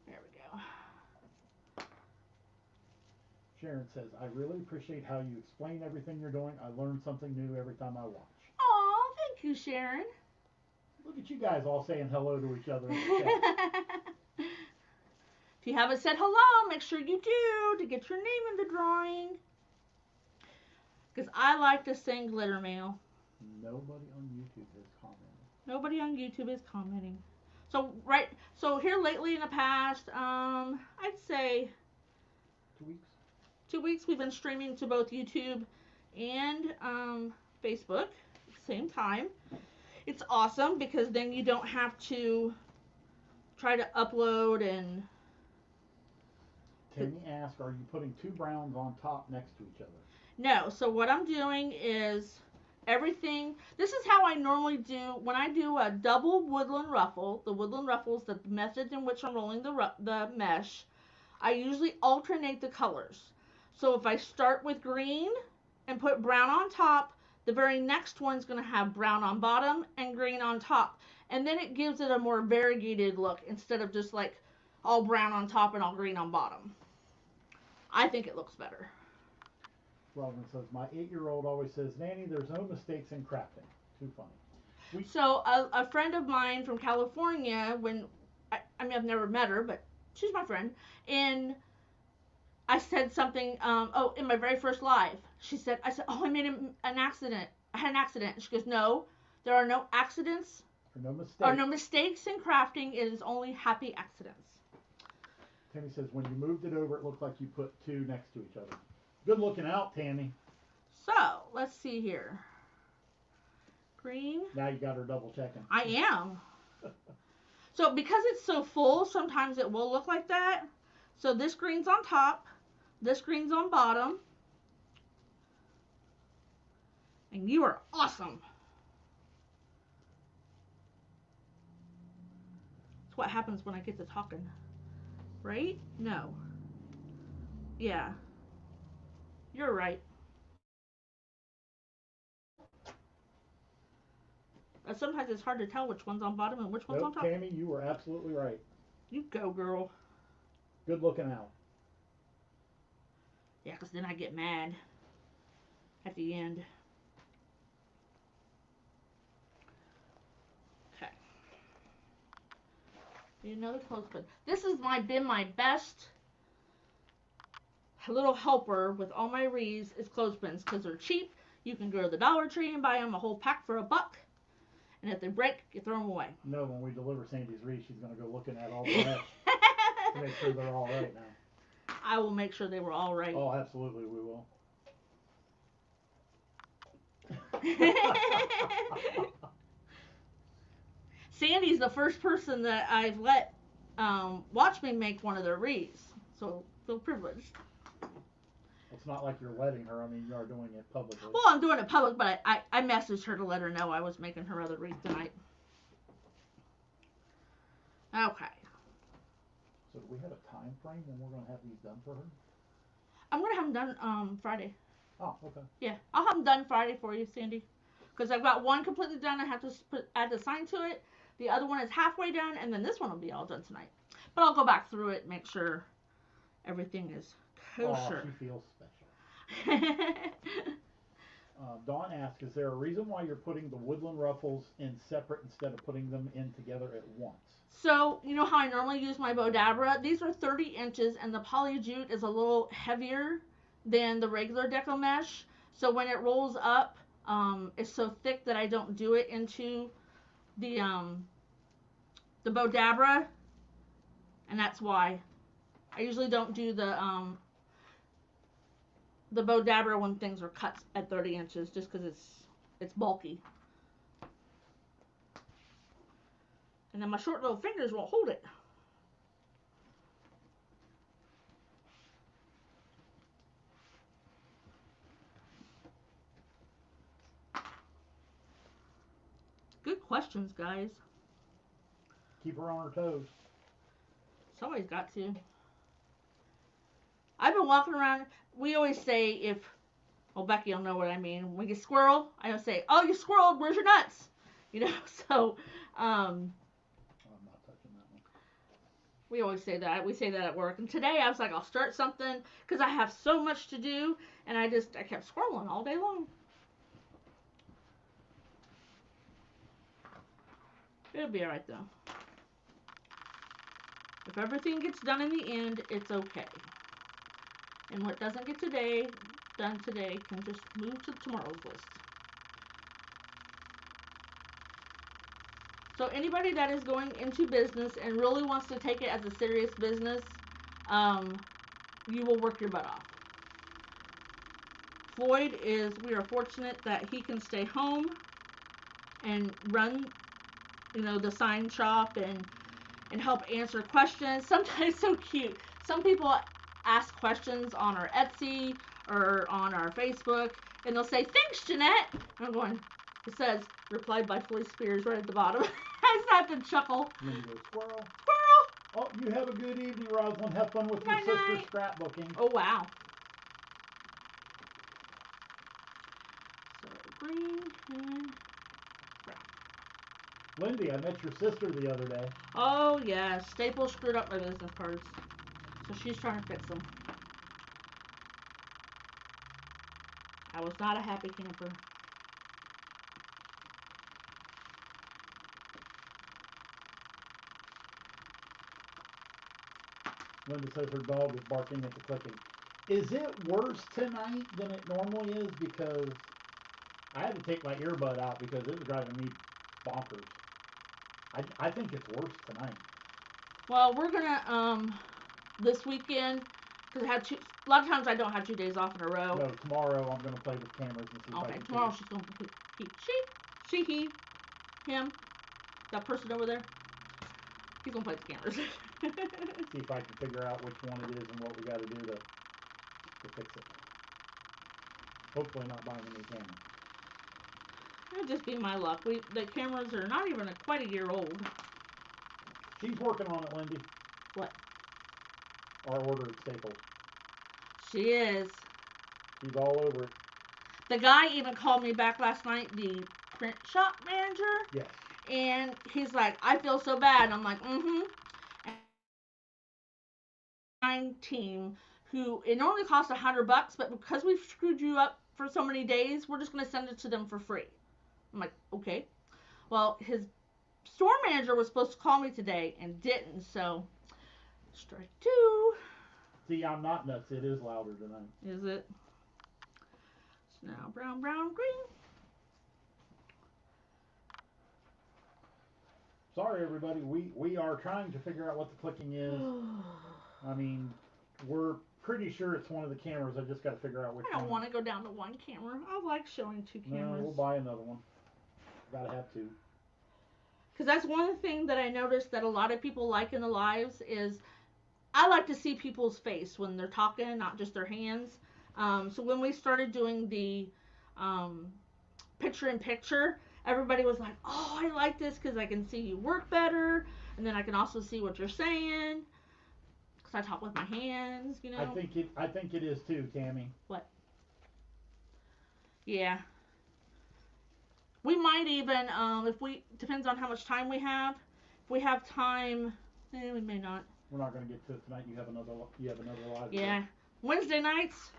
There we go. Sharon says, I really appreciate how you explain everything you're doing. I learn something new every time I watch. Aw, thank you, Sharon. Look at you guys all saying hello to each other in the chat. If you haven't said hello, make sure you do to get your name in the drawing. Because I like to sing glitter mail. Nobody on YouTube has commented. Nobody on YouTube is commenting. So here lately in the past, I'd say 2 weeks. 2 weeks we've been streaming to both YouTube and Facebook at the same time. It's awesome because then you don't have to try to upload and... Tammy asked, are you putting 2 browns on top next to each other? No, so what I'm doing is everything, this is how I normally do, when I do a double woodland ruffle, the woodland ruffles, the method in which I'm rolling the mesh, I usually alternate the colors. So if I start with green and put brown on top, the very next one's going to have brown on bottom and green on top. And then it gives it a more variegated look instead of just like all brown on top and all green on bottom. I think it looks better. Robin says, my 8-year-old always says, Nanny, there's no mistakes in crafting. Too funny. So a friend of mine from California, when, I mean, I've never met her, but she's my friend, and I said something, in my very first live, I said, oh, I made an accident. I had an accident. And she goes, no, there are no accidents. Or no mistakes in crafting. It is only happy accidents. Tammy says, when you moved it over, it looked like you put 2 next to each other. Good looking out, Tammy. So, let's see here. Green. Now you got her double checking. I am. So, because it's so full, sometimes it will look like that. So, this green's on top. This green's on bottom. And you are awesome. That's what happens when I get to talking. Right? No. Yeah. You're right. Sometimes it's hard to tell which one's on bottom and which one's on top. Tammy, you were absolutely right. You go, girl. Good looking out. Yeah, because then I get mad at the end. Okay. Need another clothespin. This has been my best little helper with all my wreaths is clothespins because they're cheap. You can go to the Dollar Tree and buy them a whole pack for $1. And if they break, you throw them away. No, when we deliver Sandy's wreath, she's going to go looking at all the mesh to make sure they're all right now. I will make sure they were all right. Oh, absolutely, we will. Sandy's the first person that I've let watch me make one of their wreaths. So, feel privileged. It's not like you're letting her. I mean, you are doing it publicly. Well, I'm doing it public, but I messaged her to let her know I was making her other wreath tonight. Okay. So do we have a time frame when we're going to have these done for her? I'm going to have them done Friday. Oh, okay. Yeah, I'll have them done Friday for you, Sandy. Because I've got one completely done. I have to add the sign to it. The other one is halfway done, and then this one will be all done tonight. But I'll go back through it and make sure everything is kosher. Oh, she feels special. Dawn asks, is there a reason why you're putting the woodland ruffles in separate instead of putting them in together at once? So, you know how I normally use my Bodabra? These are 30 inches, and the poly jute is a little heavier than the regular deco mesh. So when it rolls up, it's so thick that I don't do it into the Bodabra, and that's why. I usually don't do the Bodabra when things are cut at 30 inches, just because it's bulky. And then my short little fingers won't hold it. questions, guys. Keep her on her toes. Somebody's got to. I've been walking around. We always say if, well, Becky will know what I mean. When we get squirrel, I always say, "Oh, you squirrel, where's your nuts?" You know. So, I'm not touching that one. we always say that. We say that at work. And today I was like, I'll start something because I have so much to do, and I kept squirreling all day long. It'll be alright though. If everything gets done in the end, it's okay. And what doesn't get done today can just move to tomorrow's list. So anybody that is going into business and really wants to take it as a serious business, you will work your butt off. Floyd we are fortunate that he can stay home and run, the sign shop and help answer questions. Sometimes so cute. Some people ask questions on our Etsy or on our Facebook, and they'll say, "Thanks, Jeanette." And I'm going, it says, "Replied by Floyd Spears" right at the bottom. I just have to chuckle. And then you go, squirrel. Squirrel! Oh, you have a good evening, Rosalind. Have fun with your sister's scrapbooking. Oh, wow. So, green and brown. Lindy, I met your sister the other day. Oh, yeah. Staples screwed up my business cards. So she's trying to fix them. I was not a happy camper. Linda says her dog is barking at the clicking. Is it worse tonight than it normally is? Because I had to take my earbud out because it was driving me bonkers. I think it's worse tonight. Well, we're gonna this weekend, because a lot of times I don't have 2 days off in a row. No, tomorrow I'm gonna play with cameras and see if I can tomorrow she's gonna he, him, that person over there. He's gonna play with the cameras. see if I can figure out which one it is and what we got to do to fix it. Hopefully not buying a new camera. That'd just be my luck. The cameras are not even quite a year old. She's working on it, Lindy. What? Our order at Staples. She is. She's all over it. The guy even called me back last night, the print shop manager. Yes. And he's like, "I feel so bad." And I'm like, mm-hmm. And team who, it normally costs $100, but because we've screwed you up for so many days, we're just going to send it to them for free. I'm like, okay. Well, his store manager was supposed to call me today and didn't, so strike 2. See, I'm not nuts. It is louder tonight. Is it? So now brown, brown, green. Sorry, everybody. We are trying to figure out what the clicking is. I mean, we're pretty sure it's one of the cameras. I just got to figure out which one. I don't want to go down to one camera. I like showing 2 cameras. No, we'll buy another one. Gotta have 2. Because that's one thing that I noticed that a lot of people like in the lives is I like to see people's face when they're talking, not just their hands. So when we started doing the picture-in-picture, everybody was like, "Oh, I like this because I can see you work better, and then I can also see what you're saying because I talk with my hands, I think it is too, Tammy. What? Yeah. We might even, depends on how much time we have. If we have time, we may not. We're not going to get to it tonight. You have another live. Yeah. Wednesday nights,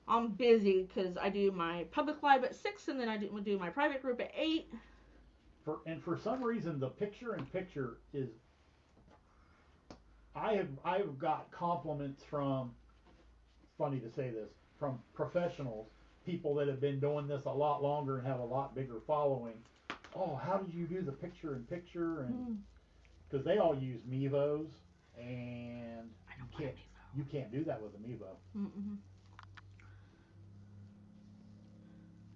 I'm busy because I do my public live at 6, and then I do my private group at 8. For some reason, the picture-in-picture is. I've got compliments from. Funny to say this, from professionals, people that have been doing this a lot longer and have a lot bigger following. Oh, how did you do the picture-in-picture? And because they all use Mevos, and you can't do that with a Mevo. Mm-mm.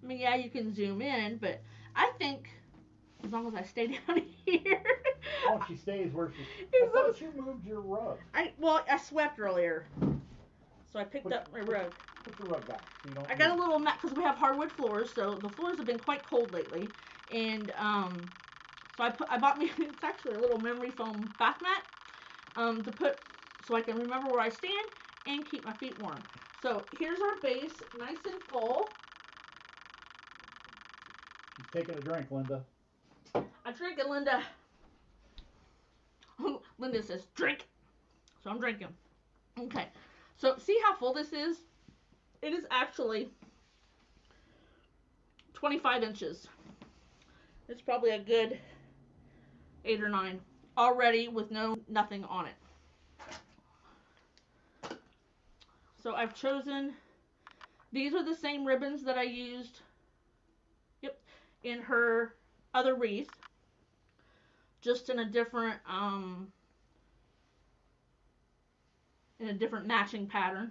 I mean, yeah, you can zoom in, but I think as long as I stay down here. Oh, she stays where she. I thought you moved your rug. I swept earlier, so I picked up my rug. Put your rug back. So you don't. I got a little mat because we have hardwood floors, so the floors have been quite cold lately, and So I bought me, it's actually a little memory foam bath mat, to put, so I can remember where I stand and keep my feet warm. So here's our base, nice and full. She's taking a drink, Linda. I'm drinking, Linda. Linda says, drink. So I'm drinking. Okay. So see how full this is? It is actually 25 inches. It's probably a good 8 or 9 already with nothing on it. So I've chosen, these are the same ribbons that I used, yep, in her other wreath, just in a different matching pattern.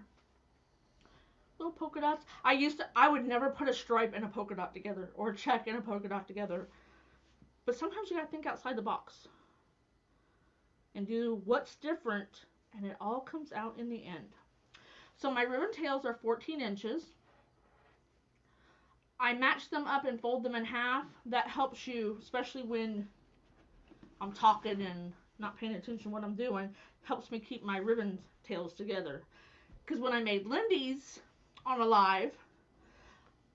Little polka dots. I would never put a stripe and a polka dot together, or a check and a polka dot together. But sometimes you gotta think outside the box and do what's different, and it all comes out in the end. So my ribbon tails are 14 inches. I match them up and fold them in half. That helps you, especially when I'm talking and not paying attention to what I'm doing, helps me keep my ribbon tails together. Because when I made Lindy's on a live,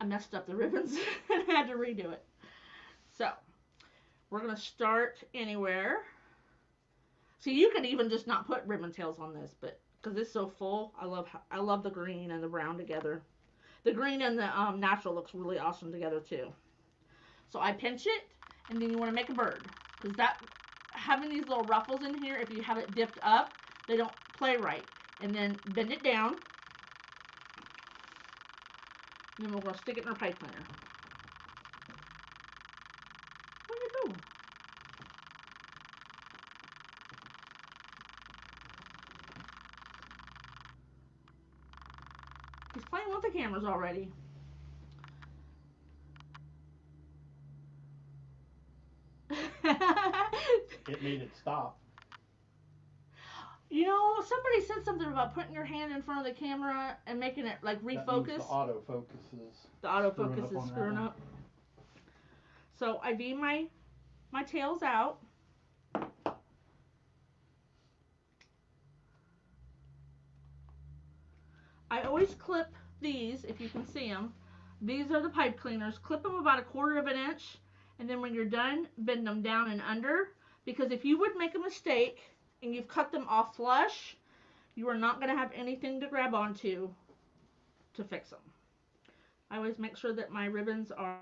I messed up the ribbons and had to redo it. So we're going to start anywhere. See, you could even just not put ribbon tails on this, but because it's so full, I love the green and the brown together. The green and the natural looks really awesome together too. So I pinch it, and then you want to make a bird, because having these little ruffles in here, if you have it dipped up, they don't play right. And then bend it down, and then we're going to stick it in our pipe cleaner. Where'd it go? He's playing with the cameras already. It made it stop. You know, somebody said something about putting your hand in front of the camera and making it like refocus. That means the autofocus is screwing up. So I beam my tails out. I always clip these, if you can see them. These are the pipe cleaners. Clip them about 1/4 of an inch, and then when you're done, bend them down and under. Because if you would make a mistake and you've cut them off flush, you are not going to have anything to grab onto to fix them. I always make sure that my ribbons are,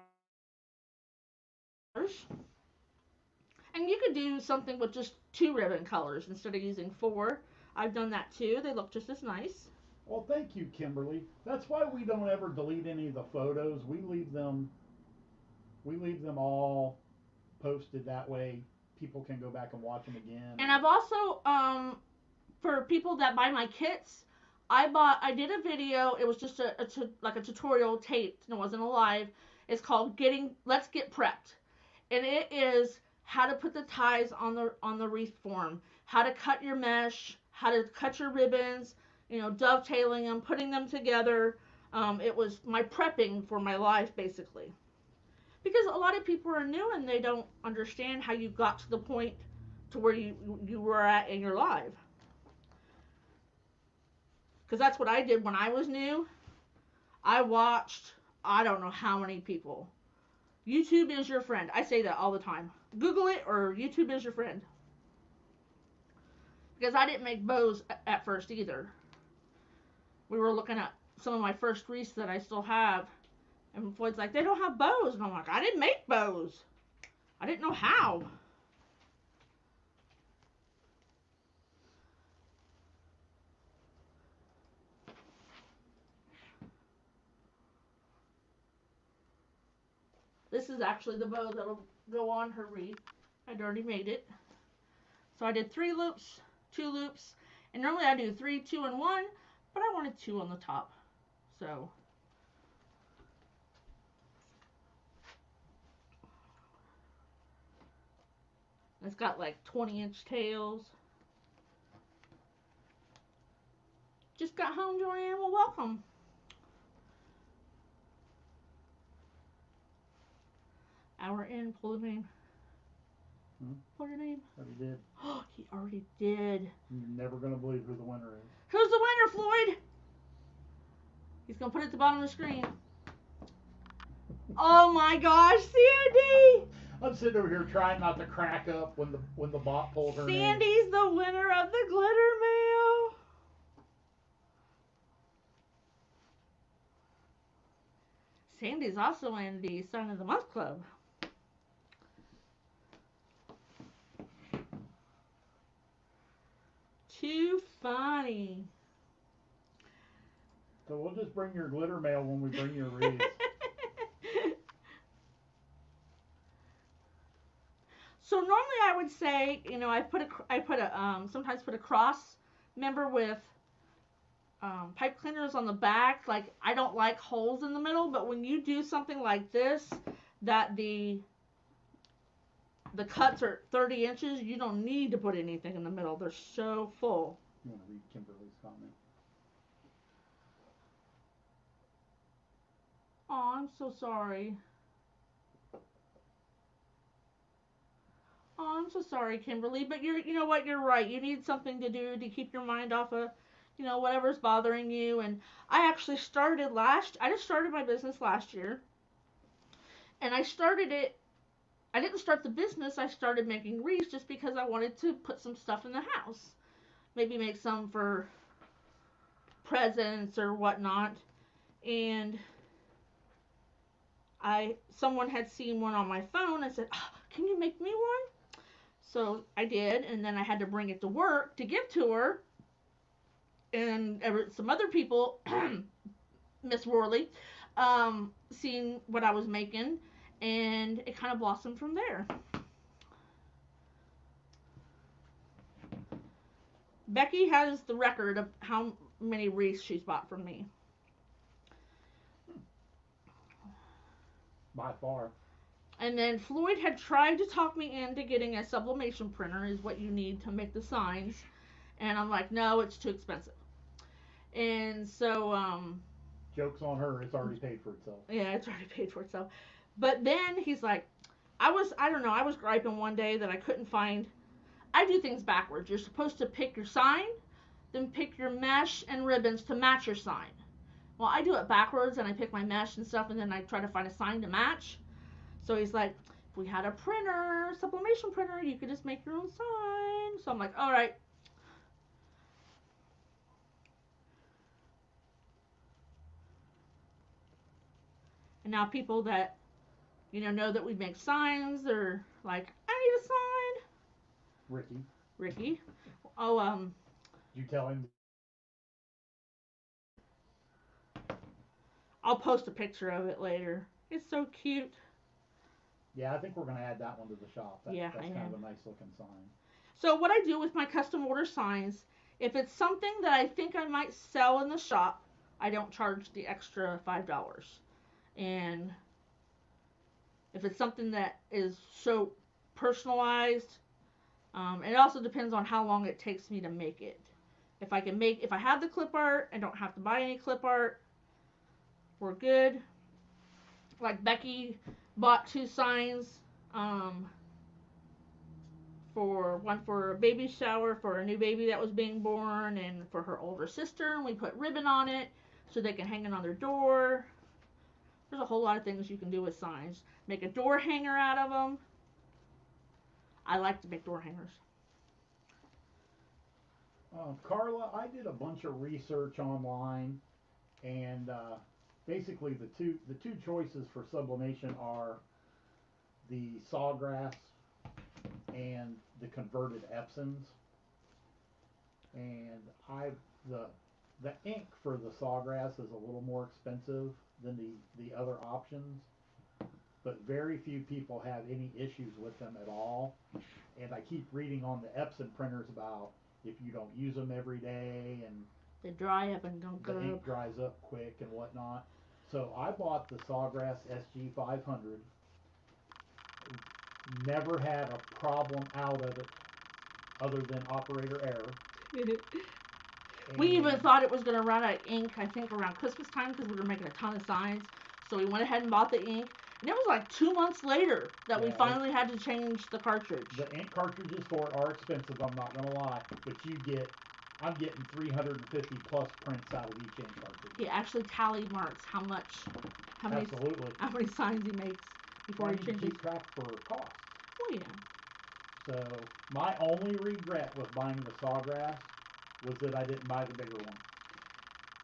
and you could do something with just 2 ribbon colors instead of using 4. I've done that too. They look just as nice. Well, thank you, Kimberly. That's why we don't ever delete any of the photos. We leave them all posted. That way people can go back and watch them again. And I've also, for people that buy my kits, I did a video. It was just like a tutorial taped, and it wasn't a live. It's called Let's Get Prepped, and it is how to put the ties on the wreath form, how to cut your mesh, how to cut your ribbons, dovetailing them, putting them together. It was my prepping for my life, basically. Because a lot of people are new and they don't understand how you got to the point to where you were at in your life. Because that's what I did when I was new. I watched, I don't know how many people. YouTube is your friend. I say that all the time. Google it, or YouTube is your friend. Because I didn't make bows at first either. We were looking at some of my first wreaths that I still have. And Floyd's like, they don't have bows. And I'm like, I didn't make bows. I didn't know how. This is actually the bow that'll go on her wreath. I'd already made it. So I did 3 loops, 2 loops. And normally I do 3, 2, and 1. But I wanted 2 on the top. So it's got like 20-inch tails. Just got home, Joanne. Well, welcome. Hour in, pull the vein. What's your name? Already did. Oh, he already did. You're never gonna believe who the winner is. Who's the winner, Floyd? He's gonna put it at the bottom of the screen. Oh my gosh, Sandy! I'm sitting over here trying not to crack up when the bot pulled her name. Sandy's the winner of the glitter mail. Sandy's also in the Son of the Month Club. Too funny. So we'll just bring your glitter mail when we bring your wreaths. So normally I would say, you know, I sometimes put a cross member with pipe cleaners on the back. Like, I don't like holes in the middle, but when you do something like this, that the cuts are 30 inches, you don't need to put anything in the middle. They're so full. You want to read Kimberly's comment? Oh, I'm so sorry. Oh, I'm so sorry, Kimberly, but you know what, you're right. You need something to do to keep your mind off of, you know, whatever's bothering you. And I actually just started my business last year. And I didn't start the business, I started making wreaths just because I wanted to put some stuff in the house. Maybe make some for presents or whatnot. And someone had seen one on my phone and said, oh, can you make me one? So I did, and then I had to bring it to work to give to her. And some other people, Miss Worley, seen what I was making, and it kind of blossomed from there. Becky has the record of how many wreaths she's bought from me. By far. And then Floyd had tried to talk me into getting a sublimation printer, is what you need to make the signs. And I'm like, no, it's too expensive. And so, joke's on her, it's already paid for itself. Yeah, it's already paid for itself. But then he's like, I was griping one day that I couldn't find, I do things backwards. You're supposed to pick your sign, then pick your mesh and ribbons to match your sign. Well, I do it backwards, and I pick my mesh and stuff, and then I try to find a sign to match. So he's like, if we had a printer, sublimation printer, you could just make your own sign. So I'm like, all right. And now people that, you know that we make signs, they're like, I need a sign. Ricky. Oh, Did you tell him? I'll post a picture of it later. It's so cute. Yeah, I think we're going to add that one to the shop. That's kind of a nice looking sign. So what I do with my custom order signs, if it's something that I think I might sell in the shop, I don't charge the extra $5. And if it's something that is so personalized, it also depends on how long it takes me to make it. If I have the clip art, I don't have to buy any clip art. We're good. Like Becky bought 2 signs, one for a baby shower for a new baby that was being born, and for her older sister, and we put ribbon on it so they can hang it on their door. There's a whole lot of things you can do with signs. Make a door hanger out of them. I like to make door hangers. Carla, I did a bunch of research online, and basically the two choices for sublimation are the sawgrass and the converted Epsons. And the ink for the sawgrass is a little more expensive than the other options, but very few people have any issues with them at all. And I keep reading on the Epson printers about if you don't use them every day, and they dry up and don't go the ink dries up quick and whatnot. So I bought the Sawgrass SG500. Never had a problem out of it other than operator error. We even thought it was going to run out of ink, I think, around Christmas time, because we were making a ton of signs. So we went ahead and bought the ink. And it was like 2 months later that we Yeah. finally had to change the cartridge. The ink cartridges for it are expensive, I'm not gonna lie, but I'm getting 350 plus prints out of each ink cartridge. He actually tally marks how many Absolutely. how many signs he makes before he You changes. keep track for cost. Oh yeah. So my only regret with buying the Sawgrass was that I didn't buy the bigger one.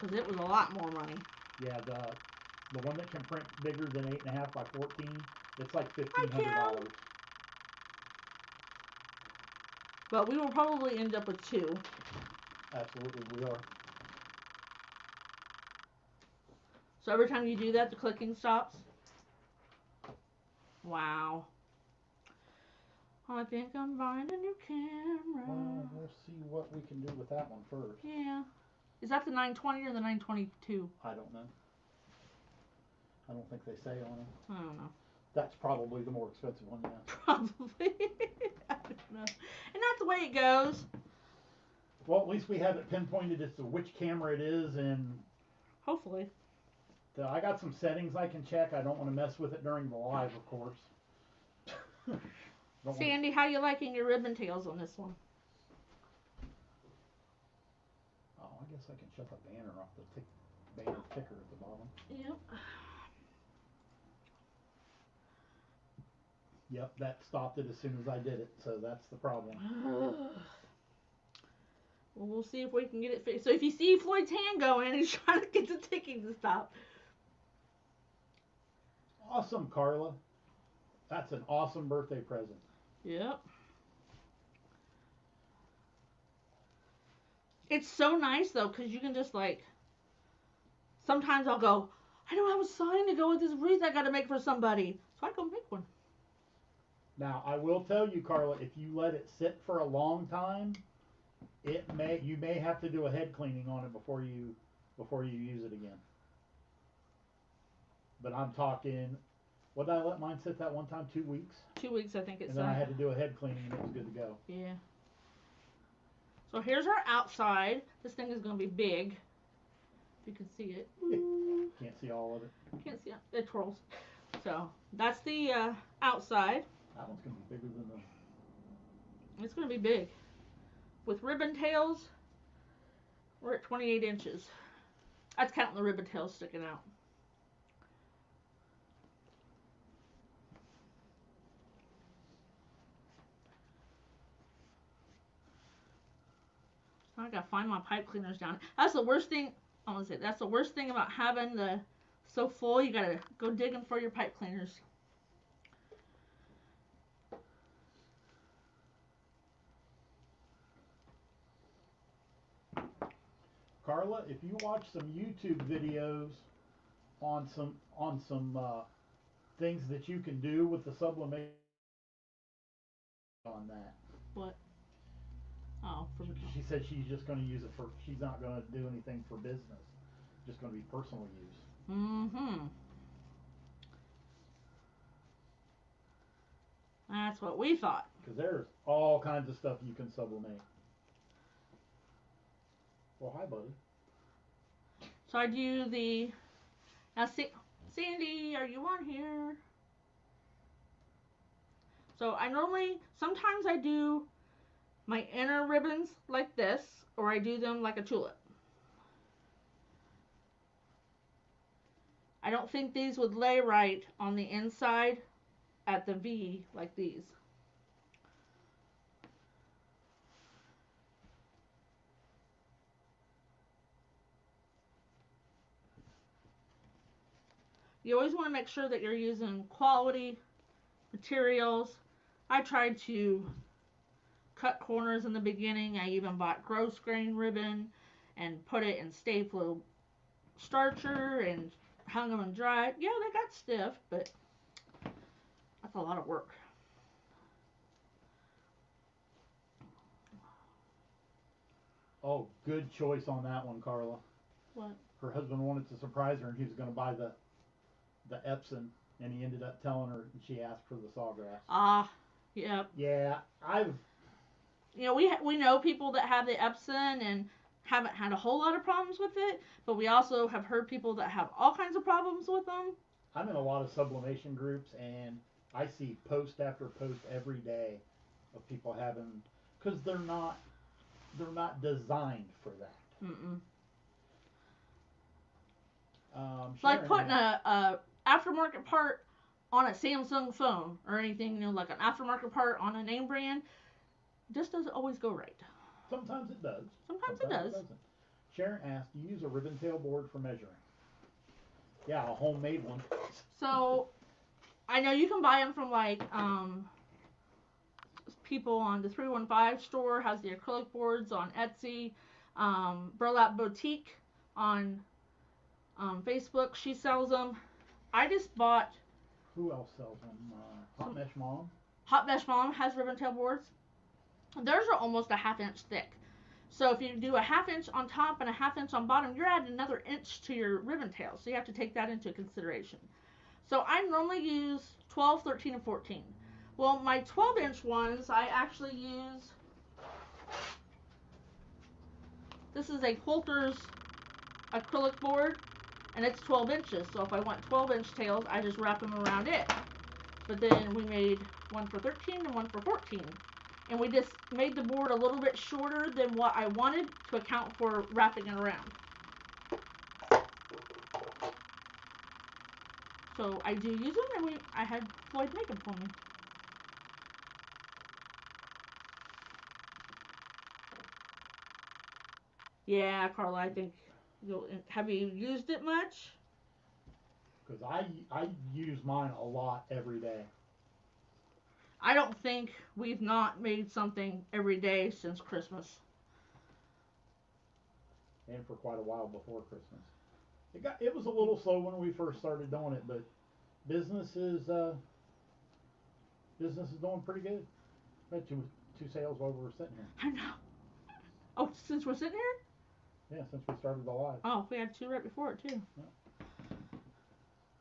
Because it was a lot more money. Yeah, the one that can print bigger than 8.5 by 14, it's like $1,500. But we will probably end up with 2. Absolutely, we are. So every time you do that, the clicking stops. Wow. I think I'm buying a new camera. Well, we'll see what we can do with that one first. Yeah. Is that the 920 or the 922? I don't know. I don't think they say on it. I don't know. That's probably the more expensive one, yeah. Probably. I don't know. And that's the way it goes. Well, at least we have it pinpointed as to which camera it is, and hopefully. I got some settings I can check. I don't want to mess with it during the live, of course. Sandy, how you liking your ribbon tails on this one? Oh, I guess I can shut the banner off, the banner ticker at the bottom. Yep. Yep, that stopped it as soon as I did it, so that's the problem. Well, we'll see if we can get it fixed. So if you see Floyd's hand going, he's trying to get the ticking to stop. Awesome, Carla. That's an awesome birthday present. Yep. It's so nice, though, because you can just, like, sometimes I'll go, I don't have a sign to go with this wreath I got to make for somebody. So I go make one. Now, I will tell you, Carla, if you let it sit for a long time, you may have to do a head cleaning on it before you use it again. But I'm talking, what did I let mine sit that one time? 2 weeks? 2 weeks, I think it's. And then I had to do a head cleaning and it was good to go. Yeah. So here's our outside. This thing is going to be big. If you can see it. Can't see all of it. Can't see it. It twirls. So that's the outside. That one's going to be bigger than It's going to be big. With ribbon tails, we're at 28 inches. That's counting the ribbon tails sticking out. I gotta find my pipe cleaners down. That's the worst thing. I want to say that's the worst thing about having the so full. You gotta go digging for your pipe cleaners. Carla, if you watch some YouTube videos on some things that you can do with the sublimation on that. What? Oh, she said she's just going to use it for. She's not going to do anything for business. Just going to be personal use. Mm-hmm. That's what we thought. Because there's all kinds of stuff you can sublimate. Well, hi, buddy. So I do the. Now, Sandy, are you on here? So sometimes I do my inner ribbons like this, or I do them like a tulip. I don't think these would lay right on the inside at the V like these. You always want to make sure that you're using quality materials. I tried to cut corners in the beginning. I even bought gross grain ribbon and put it in Stay-Flow starcher and hung them and dried. Yeah, they got stiff, but that's a lot of work. Oh, good choice on that one, Carla. What? Her husband wanted to surprise her, and he was going to buy the Epson, and he ended up telling her, and she asked for the Sawgrass. Ah, yep. Yeah, we know people that have the Epson and haven't had a whole lot of problems with it, but we also have heard people that have all kinds of problems with them. I'm in a lot of sublimation groups, and I see post after post every day of people having, because they're not designed for that. Mm-mm. It's like Sharon putting had, a aftermarket part on a Samsung phone or anything, like an aftermarket part on a name brand, just doesn't always go right. sometimes it does, Sometimes it sometimes it does. doesn't. Sharon asked, "Do you use a ribbon tail board for measuring?" Yeah, a homemade one. So I know you can buy them from like people on the 315 store has the acrylic boards on Etsy. Burlap Boutique on Facebook, she sells them. I just bought Who else sells them? Hot Mesh Mom. Hot Mesh Mom has ribbon tail boards. Theirs are almost a half inch thick. So if you do a half inch on top and a half inch on bottom, you're adding another inch to your ribbon tail. So you have to take that into consideration. So I normally use 12, 13, and 14. Well, my 12-inch ones, I actually use, this is a Holter's acrylic board, and it's 12 inches. So if I want 12-inch tails, I just wrap them around it. But then we made one for 13 and one for 14. And we just made the board a little bit shorter than what I wanted to account for wrapping it around. So I do use them, and I had Floyd make them for me. Yeah, Carla, I think have you used it much? Because I use mine a lot every day. I don't think we've not made something every day since Christmas. And for quite a while before Christmas. It was a little slow when we first started doing it, but business is doing pretty good. We had two sales while we were sitting here. I know. Oh, since we're sitting here? Yeah, since we started the live. Oh, we had two right before it too. Yeah.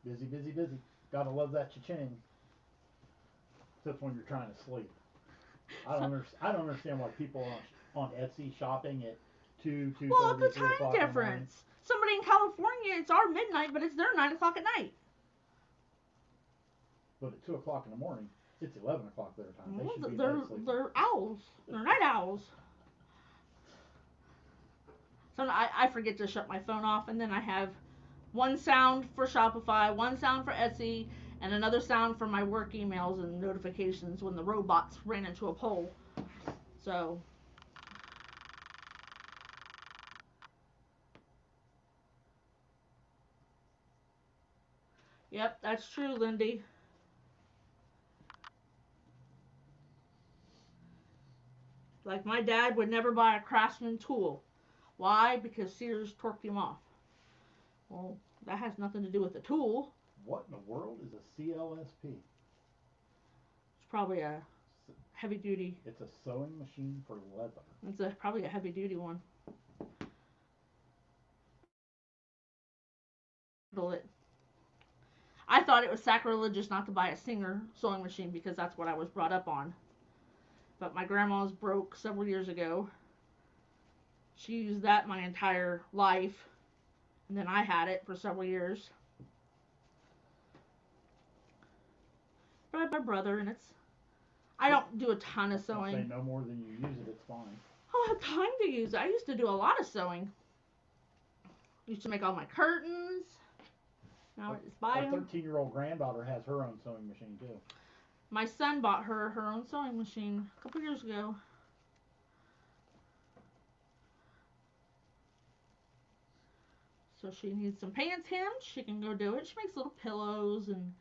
Busy, busy, busy. Gotta love that cha-ching. Except when you're trying to sleep. I don't understand why people on Etsy shopping at 2:30, Well, it's a 3 time o'clock in the morning. difference. Somebody in California, it's our midnight, but it's their 9 o'clock at night. But at 2 o'clock in the morning, it's 11 o'clock their time. They Well, should be in bed sleeping. they're owls. They're night owls. So I forget to shut my phone off, and then I have one sound for Shopify, one sound for Etsy, and another sound for my work emails and notifications when the robots ran into a pole. So. Yep, that's true, Lindy. Like my dad would never buy a Craftsman tool. Why? Because Sears torqued him off. Well, that has nothing to do with the tool. What in the world is a CLSP? It's probably a heavy duty. It's a sewing machine for leather. It's probably a heavy duty one. I thought it was sacrilegious not to buy a Singer sewing machine because that's what I was brought up on. But my grandma's broke several years ago. She used that my entire life. And then I had it for several years. But I have my brother, and I don't do a ton of sewing. I'll say no more than you use it, it's fine. I don't have time to use it. I used to do a lot of sewing. Used to make all my curtains. Now I just buy them. Our 13-year-old granddaughter has her own sewing machine too. My son bought her own sewing machine a couple years ago. So she needs some pants hemmed. She can go do it. She makes little pillows, and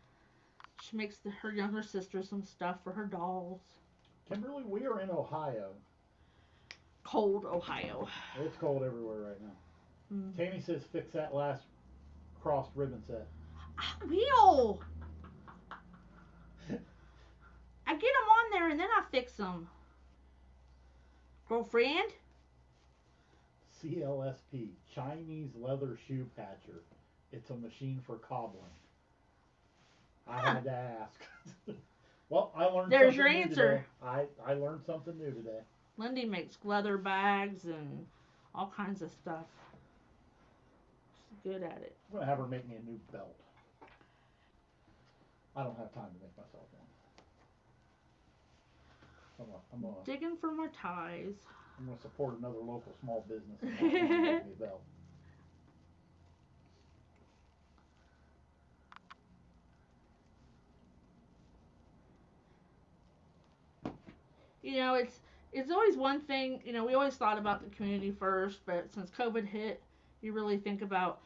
she makes her younger sister some stuff for her dolls. Kimberly, we are in Ohio. Cold Ohio. It's cold everywhere right now. Tammy says fix that last crossed ribbon set. I will. I get them on there and then I fix them. Girlfriend? CLSP, Chinese leather shoe patcher. It's a machine for cobbling. I had to ask. Well, I learned There's something your new answer. Today. I learned something new today. Lindy makes leather bags and all kinds of stuff. She's good at it. I'm going to have her make me a new belt. I don't have time to make myself one. Digging for more ties. I'm gonna support another local small business and have one make me a belt. You know, it's always one thing. You know, we always thought about the community first, but since COVID hit, you really think about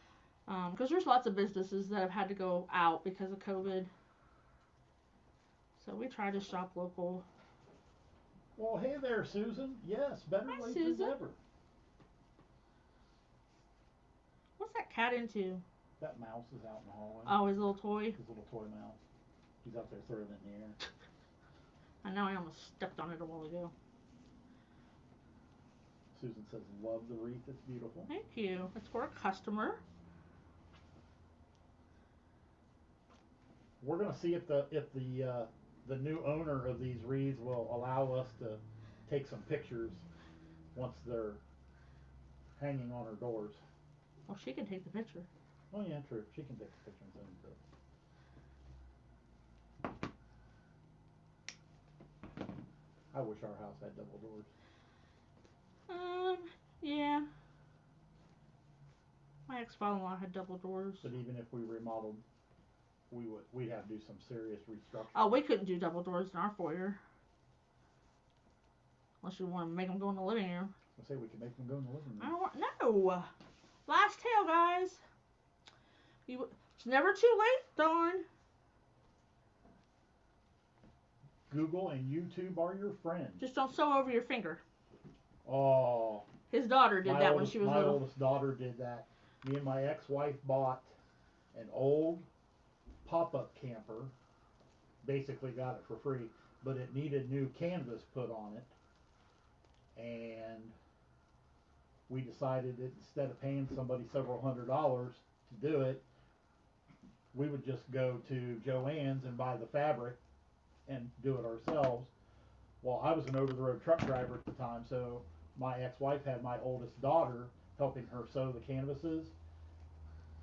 because there's lots of businesses that have had to go out because of COVID. So we try to shop local. Well, hey there, Susan. Yes, better Hi, late Susan. than never. What's that cat into? That mouse is out in the hallway. Oh, his little toy. His little toy mouse. He's out there throwing it in the air. I know I almost stepped on it a while ago. Susan says, "Love the wreath. It's beautiful." Thank you. It's for a customer. We're gonna see if the new owner of these wreaths will allow us to take some pictures once they're hanging on her doors. Well, she can take the picture. Oh yeah, true. She can take the picture and send it to us. I wish our house had double doors. Yeah. My ex-father-in-law had double doors. But even if we remodeled, we'd have to do some serious restructuring. Oh, we couldn't do double doors in our foyer. Unless you want to make them go in the living room. I say we could make them go in the living room. I don't want, no. Last tale, guys. It's never too late, Dawn. Google and YouTube are your friends. Just don't sew over your finger. Oh. His daughter did that when she was my little. My oldest daughter did that. Me and my ex-wife bought an old pop-up camper. Basically got it for free, but it needed new canvas put on it. And we decided that instead of paying somebody several $100s to do it, we would just go to Joann's and buy the fabric and do it ourselves. Well, I was an over-the-road truck driver at the time, so my ex-wife had my oldest daughter helping her sew the canvases,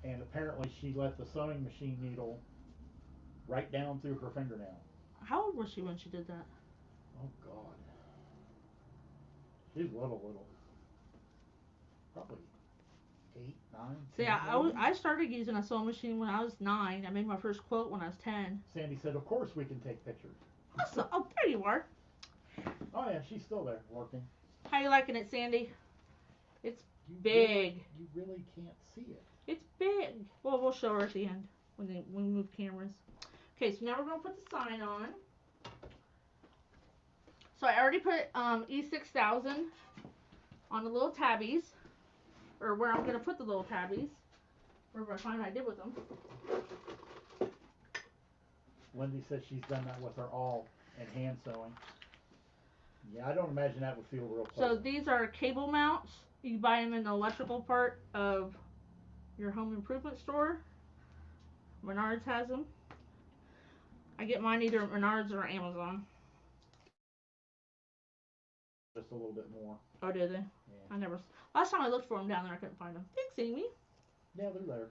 and apparently she let the sewing machine needle right down through her fingernail. How old was she when she did that? Oh God, she's little, probably 8, 9. See, I started using a sewing machine when I was 9. I made my first quilt when I was 10. Sandy said, "Of course we can take pictures." Awesome. Oh, there you are. Oh yeah, she's still there working. How you liking it, Sandy? It's big. You really can't see it. It's big. Well, we'll show her at the end when we move cameras. Okay, so now we're gonna put the sign on. So I already put E6000 on the little tabbies, or where I'm gonna put the little tabbies. Wherever I find I did with them. Wendy says she's done that with her awl and hand sewing. Yeah, I don't imagine that would feel real pleasant. So these are cable mounts. You buy them in the electrical part of your home improvement store. Menards has them. I get mine either at Menards or Amazon. Just a little bit more. Oh, did they? Yeah. Last time I looked for them down there, I couldn't find them. Thanks, Amy. Yeah, they're there.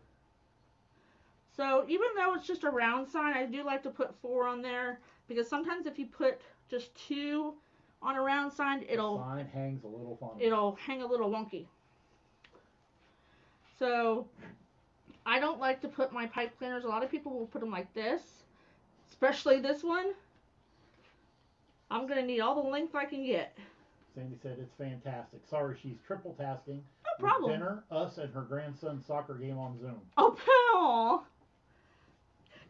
So even though it's just a round sign, I do like to put 4 on there, because sometimes if you put just 2 on a round sign, the sign hangs a little funny. It'll hang a little wonky. So I don't like to put my pipe cleaners. A lot of people will put them like this, especially this one. I'm gonna need all the length I can get. Sandy said it's fantastic. Sorry, she's triple tasking. No problem. With dinner, us, and her grandson's soccer game on Zoom. Oh, pal.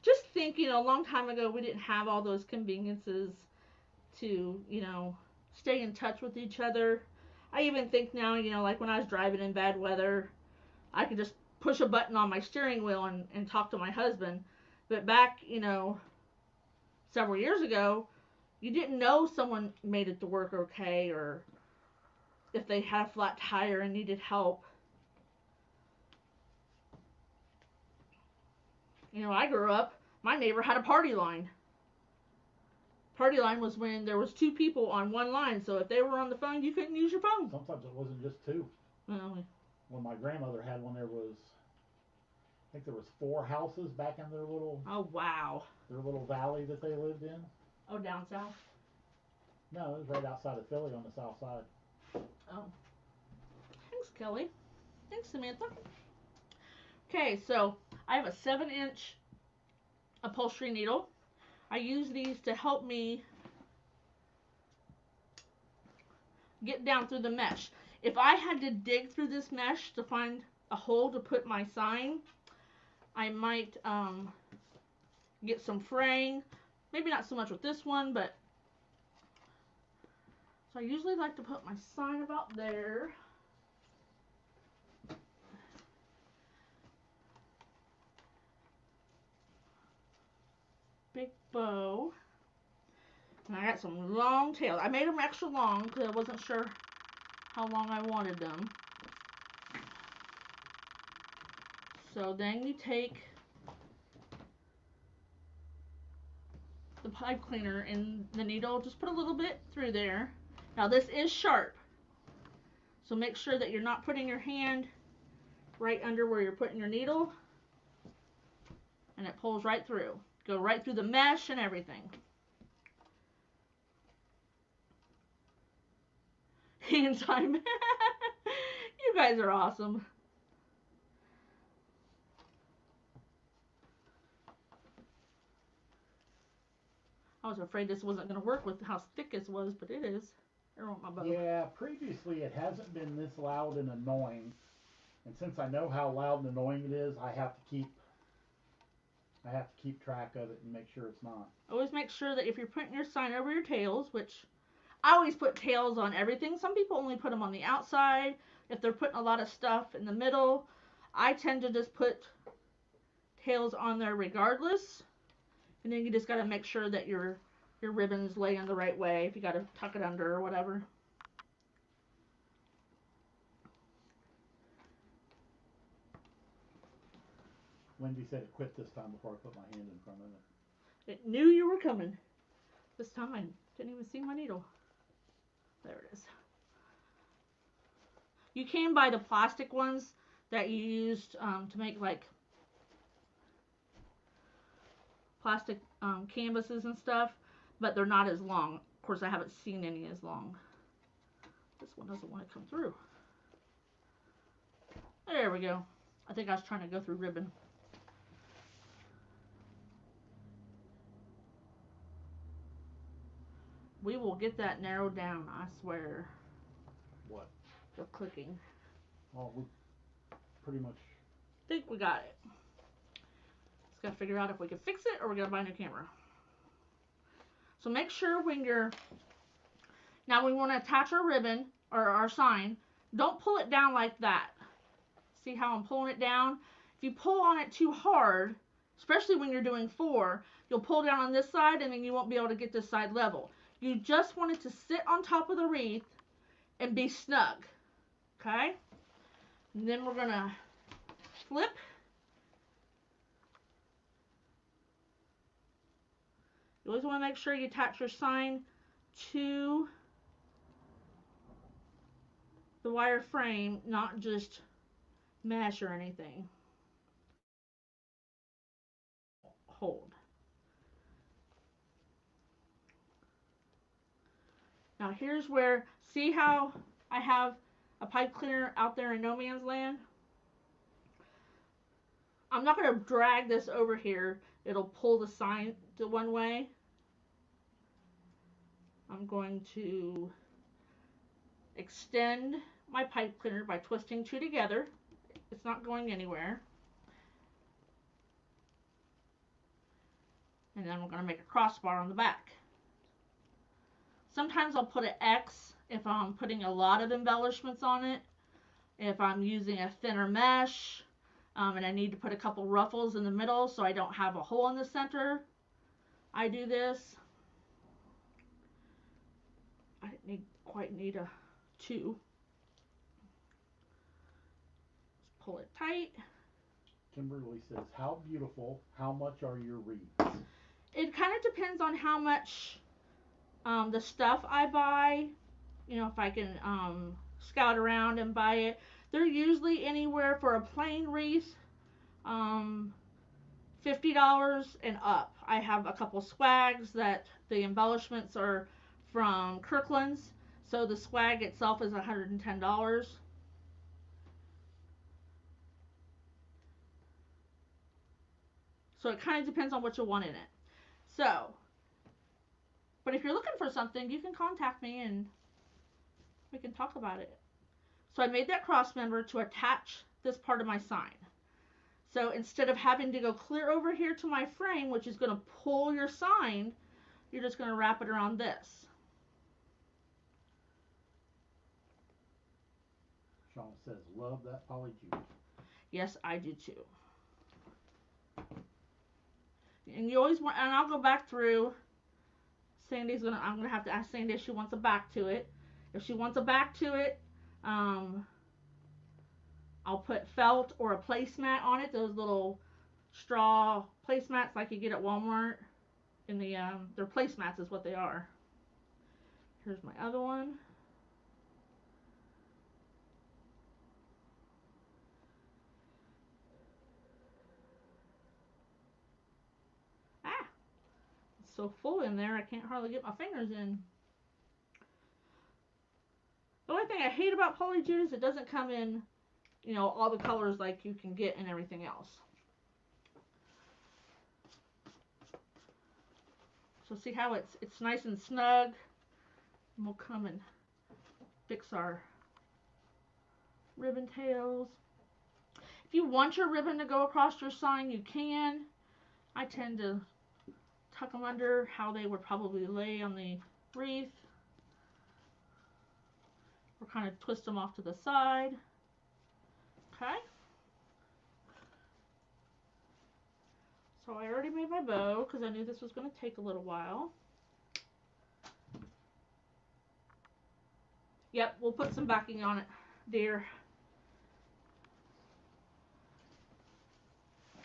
Just think, a long time ago we didn't have all those conveniences to, stay in touch with each other. I even think now, like when I was driving in bad weather, I could just push a button on my steering wheel and talk to my husband. But back, several years ago, you didn't know someone made it to work okay, or if they had a flat tire and needed help. I grew up, my neighbor had a party line. Party line was when there was 2 people on one line, so if they were on the phone, you couldn't use your phone. Sometimes it wasn't just 2. Well, when my grandmother had one, think there was 4 houses back in Oh, wow. their little valley that they lived in. Oh, down south? No, it was right outside of Philly on the south side. Oh. Thanks, Kelly. Thanks, Samantha. Okay, so I have a 7-inch upholstery needle. I use these to help me get down through the mesh. If I had to dig through this mesh to find a hole to put my sign, I might get some fraying. Maybe not so much with this one, but so I usually like to put my sign about there. Big bow. And I got some long tails. I made them extra long because I wasn't sure how long I wanted them. So then you take the pipe cleaner and the needle, just put a little bit through there. Now this is sharp, so make sure that you're not putting your hand right under where you're putting your needle, and it pulls right through. Go right through the mesh and everything. Hand time. You guys are awesome. I was afraid this wasn't going to work with how thick this was, but it is. I want my bow. Yeah, previously it hasn't been this loud and annoying. And since I know how loud and annoying it is, I have to keep track of it and make sure it's not. Always make sure that if you're putting your sign over your tails, which I always put tails on everything. Some people only put them on the outside. If they're putting a lot of stuff in the middle, I tend to just put tails on there regardless. And then you just got to make sure that your ribbon's laying the right way. If you got to tuck it under or whatever. Wendy said it quit this time before I put my hand in front of it. It knew you were coming. This time I didn't even see my needle. There it is. You can buy the plastic ones that you used to make like plastic canvases and stuff, but they're not as long. Of course, I haven't seen any as long. This one doesn't want to come through. There we go. I think I was trying to go through ribbon. We will get that narrowed down, I swear. What? The clicking. Oh, we pretty much Think we got it. Just gotta figure out if we can fix it or we're gonna buy a new camera. So make sure when you're, now we want to attach our ribbon or our sign, don't pull it down like that. See how I'm pulling it down? If you pull on it too hard, especially when you're doing 4, you'll pull down on this side and then you won't be able to get this side level. You just want it to sit on top of the wreath and be snug. Okay? And then we're gonna flip. You always want to make sure you attach your sign to the wire frame, not just mesh or anything. Hold. Now here's where, see how I have a pipe cleaner out there in no man's land? I'm not going to drag this over here. It'll pull the sign to one way. I'm going to extend my pipe cleaner by twisting 2 together. It's not going anywhere. And then we're going to make a crossbar on the back. Sometimes I'll put an X if I'm putting a lot of embellishments on it. If I'm using a thinner mesh and I need to put a couple ruffles in the middle so I don't have a hole in the center, I do this. I didn't quite need a 2. Just pull it tight. Kimberly says, how beautiful, how much are your wreaths? It kind of depends on how much the stuff I buy. You know, if I can scout around and buy it. They're usually anywhere for a plain wreath. um, $50 and up. I have a couple swags that the embellishments are from Kirkland's, so the swag itself is $110. So it kind of depends on what you want in it. So, but if you're looking for something, you can contact me and we can talk about it. So I made that cross member to attach this part of my sign. So instead of having to go clear over here to my frame, which is going to pull your sign, you're just going to wrap it around this. Shauna says, love that polyjuice. Yes, I do too. And you always want, and I'll go back through. I'm gonna have to ask Sandy if she wants a back to it. If she wants a back to it, I'll put felt or a placemat on it. Those little straw placemats like you get at Walmart. In the they're placemats is what they are. Here's my other one. Ah, it's so full in there I can't hardly get my fingers in. The only thing I hate about polyjuice is it doesn't come in, all the colors like you can get in everything else. So see how it's nice and snug? And we'll come and fix our ribbon tails. If you want your ribbon to go across your sign, you can. I tend to tuck them under how they would probably lay on the wreath. Or kind of twist them off to the side. Okay. So I already made my bow because I knew this was going to take a little while. Yep, we'll put some backing on it, dear.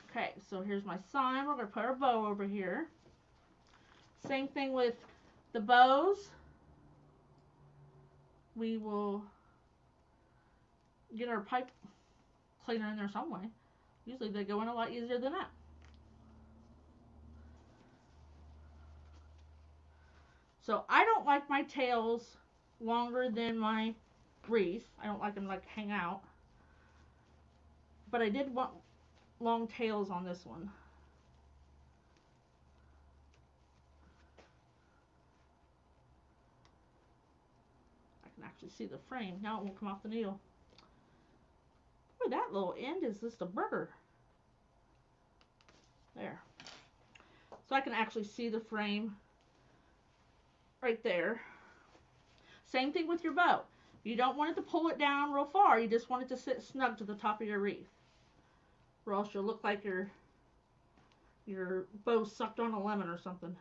Okay, so here's my sign. We're going to put our bow over here. Same thing with the bows. We will get our pipe cleaner in there some way. Usually they go in a lot easier than that. So I don't like my tails longer than my wreath. I don't like them like hang out. But I did want long tails on this one. I can actually see the frame. Now it won't come off the needle. Boy, that little end is just a burger. There. So I can actually see the frame right there. Same thing with your bow. You don't want it to pull it down real far. You just want it to sit snug to the top of your wreath. Or else you'll look like your bow sucked on a lemon or something.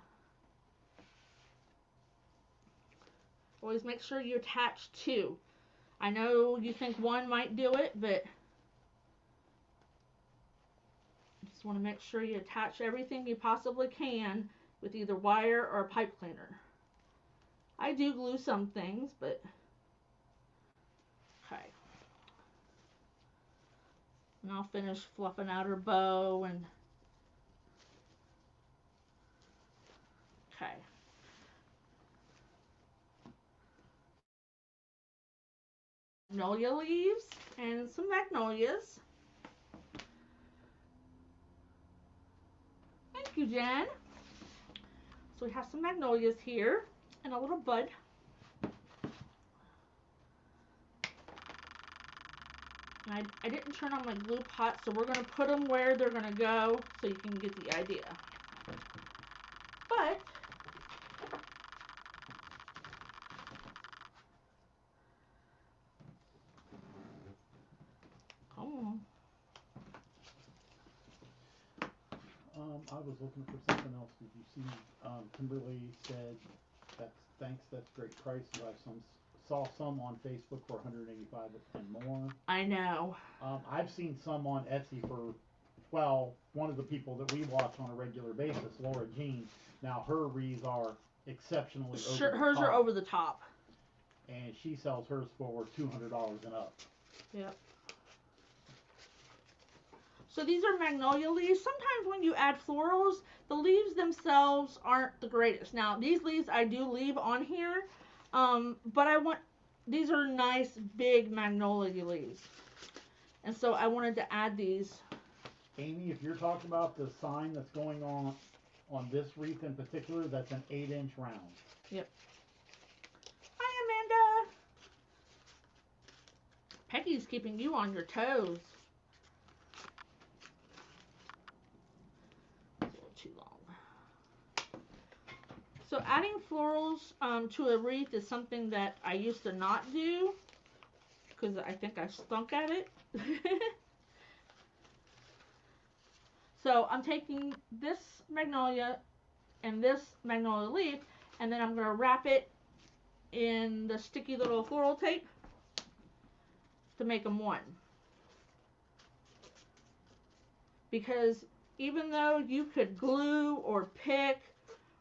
Always make sure you attach two. I know you think one might do it, but you just want to make sure you attach everything you possibly can with either wire or a pipe cleaner. I do glue some things, but okay. And I'll finish fluffing out her bow and okay. Magnolia leaves and some magnolias. Thank you, Jen. So we have some magnolias here and a little bud. And I didn't turn on my glue pot, so we're going to put them where they're going to go so you can get the idea. But come on. I was looking for something else. Did you see? Kimberly said, "Thanks, that's great price." I saw some on Facebook for $185 and more. I know. I've seen some on Etsy for, well, one of the people that we watch on a regular basis, Laura Jean. Now her wreaths are exceptionally over the hers top, are over the top. and she sells hers for $200 and up. Yep. So these are magnolia leaves. Sometimes when you add florals, the leaves themselves aren't the greatest. Now these leaves I do leave on here, but these are nice big magnolia leaves, and so I wanted to add these. Amy, if you're talking about the sign that's going on this wreath in particular, that's an 8-inch round. Yep. Hi, Amanda. Peggy's keeping you on your toes. It's a little too long. So adding florals to a wreath is something that I used to not do because I think I stunk at it. So I'm taking this magnolia and this magnolia leaf, and then I'm going to wrap it in the sticky little floral tape to make them one. Because even though you could glue or pick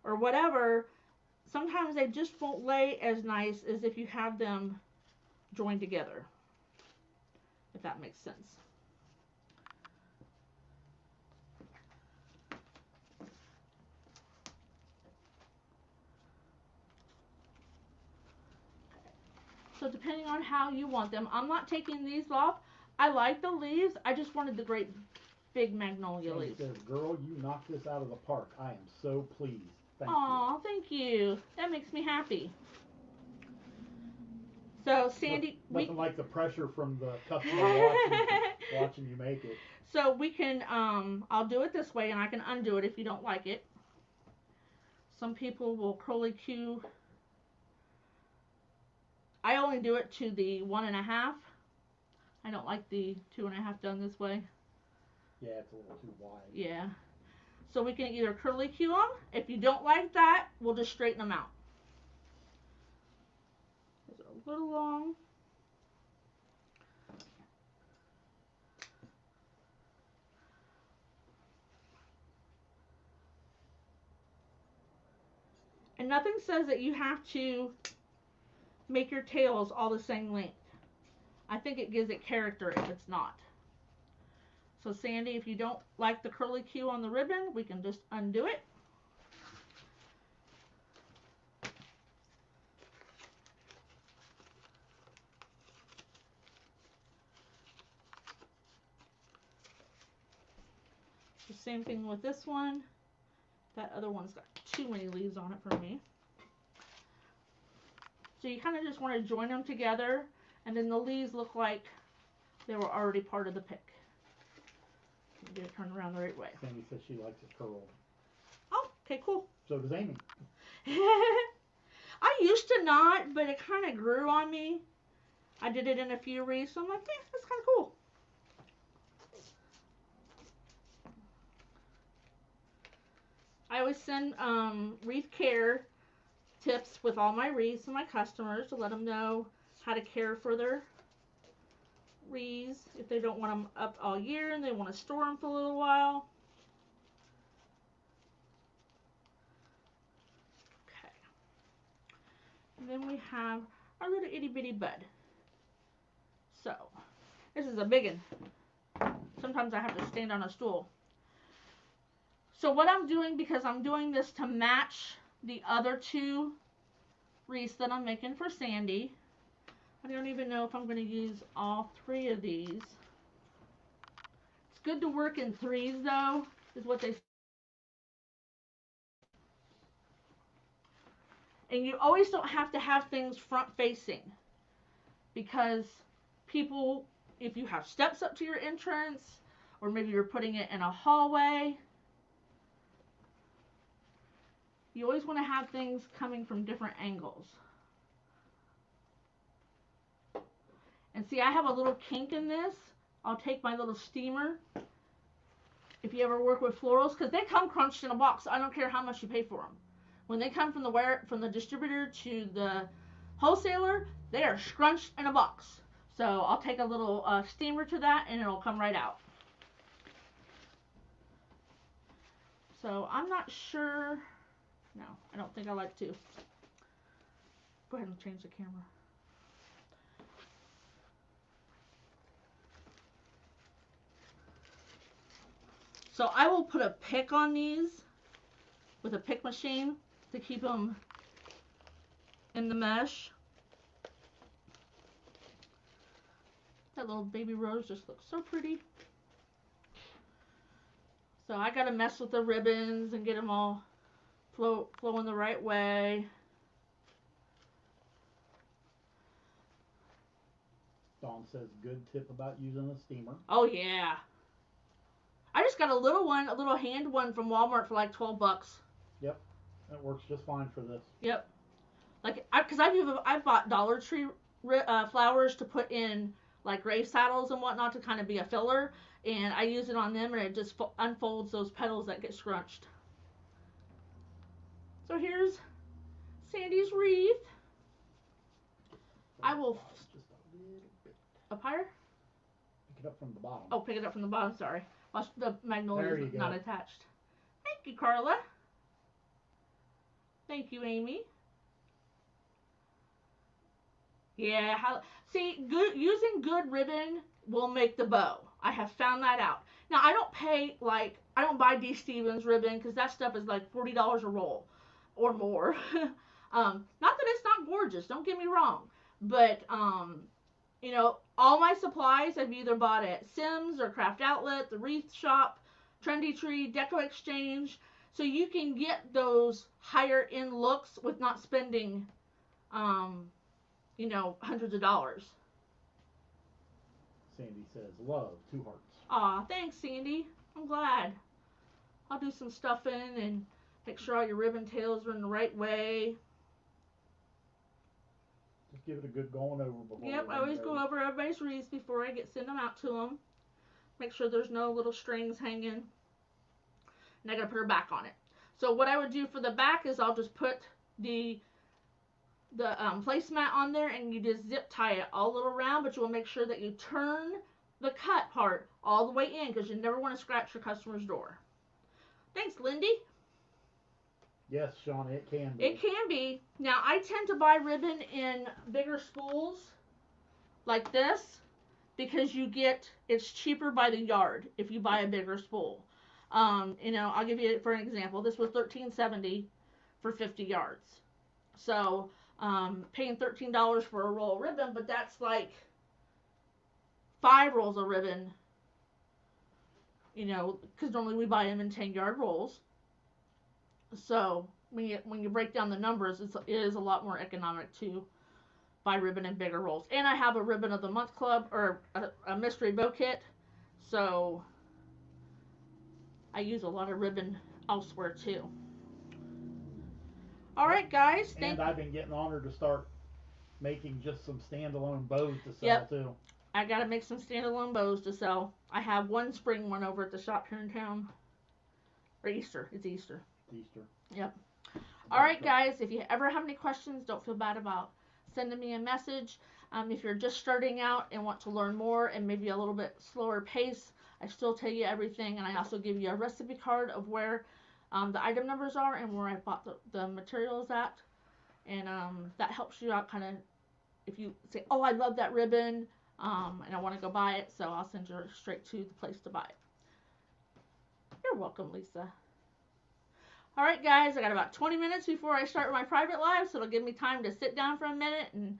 or whatever, sometimes they just won't lay as nice as if you have them joined together. If that makes sense. So depending on how you want them, I'm not taking these off. I like the leaves. I just wanted the great big magnolia She leaves. says, girl, you knocked this out of the park. I am so pleased. Thank Aw, you. thank you. That makes me happy. So Sandy, nothing like the pressure from the customer watching you make it. So we can, I'll do it this way, and I can undo it if you don't like it. Some people will curly Q. I only do it to the 1.5. I don't like the 2.5 done this way. Yeah, it's a little too wide. Yeah. So we can either curly Q them. If you don't like that, we'll just straighten them out. These are a little long. And nothing says that you have to make your tails all the same length. I think it gives it character if it's not. So Sandy, if you don't like the curly Q on the ribbon, we can just undo it. The same thing with this one. That other one's got too many leaves on it for me. So you kind of just want to join them together, and then the leaves look like they were already part of the pick. Get it turned around the right way. Sandy says she likes it curled. Oh, okay, cool. So does Amy. I used to not, but it kind of grew on me. I did it in a few wreaths, so I'm like, yeah, that's kind of cool. I always send wreath care tips with all my wreaths and my customers to let them know how to care for their wreaths if they don't want them up all year and they want to store them for a little while. Okay. And then we have our little itty bitty bud. So, this is a big one. Sometimes I have to stand on a stool. So what I'm doing, because I'm doing this to match the other two wreaths that I'm making for Sandy. I don't even know if I'm going to use all 3 of these. It's good to work in 3s though, is what they say. And you always don't have to have things front facing, because people, if you have steps up to your entrance, or maybe you're putting it in a hallway, you always want to have things coming from different angles. And see, I have a little kink in this. I'll take my little steamer. If you ever work with florals, because they come crunched in a box. I don't care how much you pay for them. When they come from the distributor to the wholesaler, they are scrunched in a box. So I'll take a little steamer to that, and it'll come right out. So I'm not sure. No, I don't think I like to. Go ahead and change the camera. So I will put a pick on these with a pick machine to keep them in the mesh. That little baby rose just looks so pretty. So I gotta mess with the ribbons and get them all flowing the right way. Dawn says good tip about using a steamer. Oh yeah. I just got a little one, a little hand one from Walmart for like $12. Yep, that works just fine for this. Yep. Like, because I've bought Dollar Tree flowers to put in like grave saddles and whatnot to kind of be a filler, and I use it on them, and it just unfolds those petals that get scrunched. So here's Sandy's wreath. I will just a little bit. Up higher. Pick it up from the bottom. Oh, pick it up from the bottom. Sorry, the magnolia is not go. attached. Thank you, Carla. Thank you, Amy. Yeah, using good ribbon will make the bow. I have found that out. Now, I don't buy D. Stevens ribbon because that stuff is like $40 a roll or more. Not that it's not gorgeous, don't get me wrong, but you know, all my supplies I've either bought at Sims or Craft Outlet, the Wreath Shop, Trendy Tree, Deco Exchange, so you can get those higher end looks with not spending you know, hundreds of dollars. Sandy says, love, 2 hearts. Aw, thanks, Sandy. I'm glad. I'll do some stuffing and make sure all your ribbon tails are in the right way. Just give it a good going over before. Yep, I always go over everybody's wreaths before I send them out to them. Make sure there's no little strings hanging. And I gotta put her back on it. So what I would do for the back is I'll just put the placemat on there, and you just zip tie it all little round, but you will make sure that you turn the cut part all the way in because you never want to scratch your customer's door. Thanks, Lindy. Yes, Shauna, it can be. It can be. Now, I tend to buy ribbon in bigger spools like this because it's cheaper by the yard if you buy a bigger spool. You know, I'll give you for an example. This was $13.70 for 50 yards. So, paying $13 for a roll of ribbon, but that's like 5 rolls of ribbon, you know, because normally we buy them in 10-yard rolls. So when you break down the numbers, it is a lot more economic to buy ribbon in bigger rolls. And I have a ribbon of the month club, or a mystery bow kit, so I use a lot of ribbon elsewhere too. All right, guys. And I've been getting honored to start making just some standalone bows to sell too. I gotta make some standalone bows to sell. I have one spring one over at the shop here in town. Or Easter. It's Easter. Easter. Yep. All right, guys. If you ever have any questions, don't feel bad about sending me a message. If you're just starting out and want to learn more and maybe a little bit slower pace, I still tell you everything, and I also give you a recipe card of where the item numbers are and where I bought the materials at, and that helps you out kind of if you say, oh, I love that ribbon, and I want to go buy it, so I'll send you straight to the place to buy it. You're welcome, Lisa. All right, guys, I got about 20 minutes before I start my private live, so it'll give me time to sit down for a minute and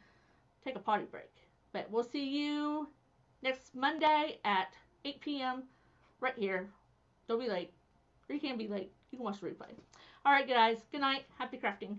take a potty break. But we'll see you next Monday at 8 p.m. right here. Don't be late. Or you can't be late. You can watch the replay. All right, guys. Good night. Happy crafting.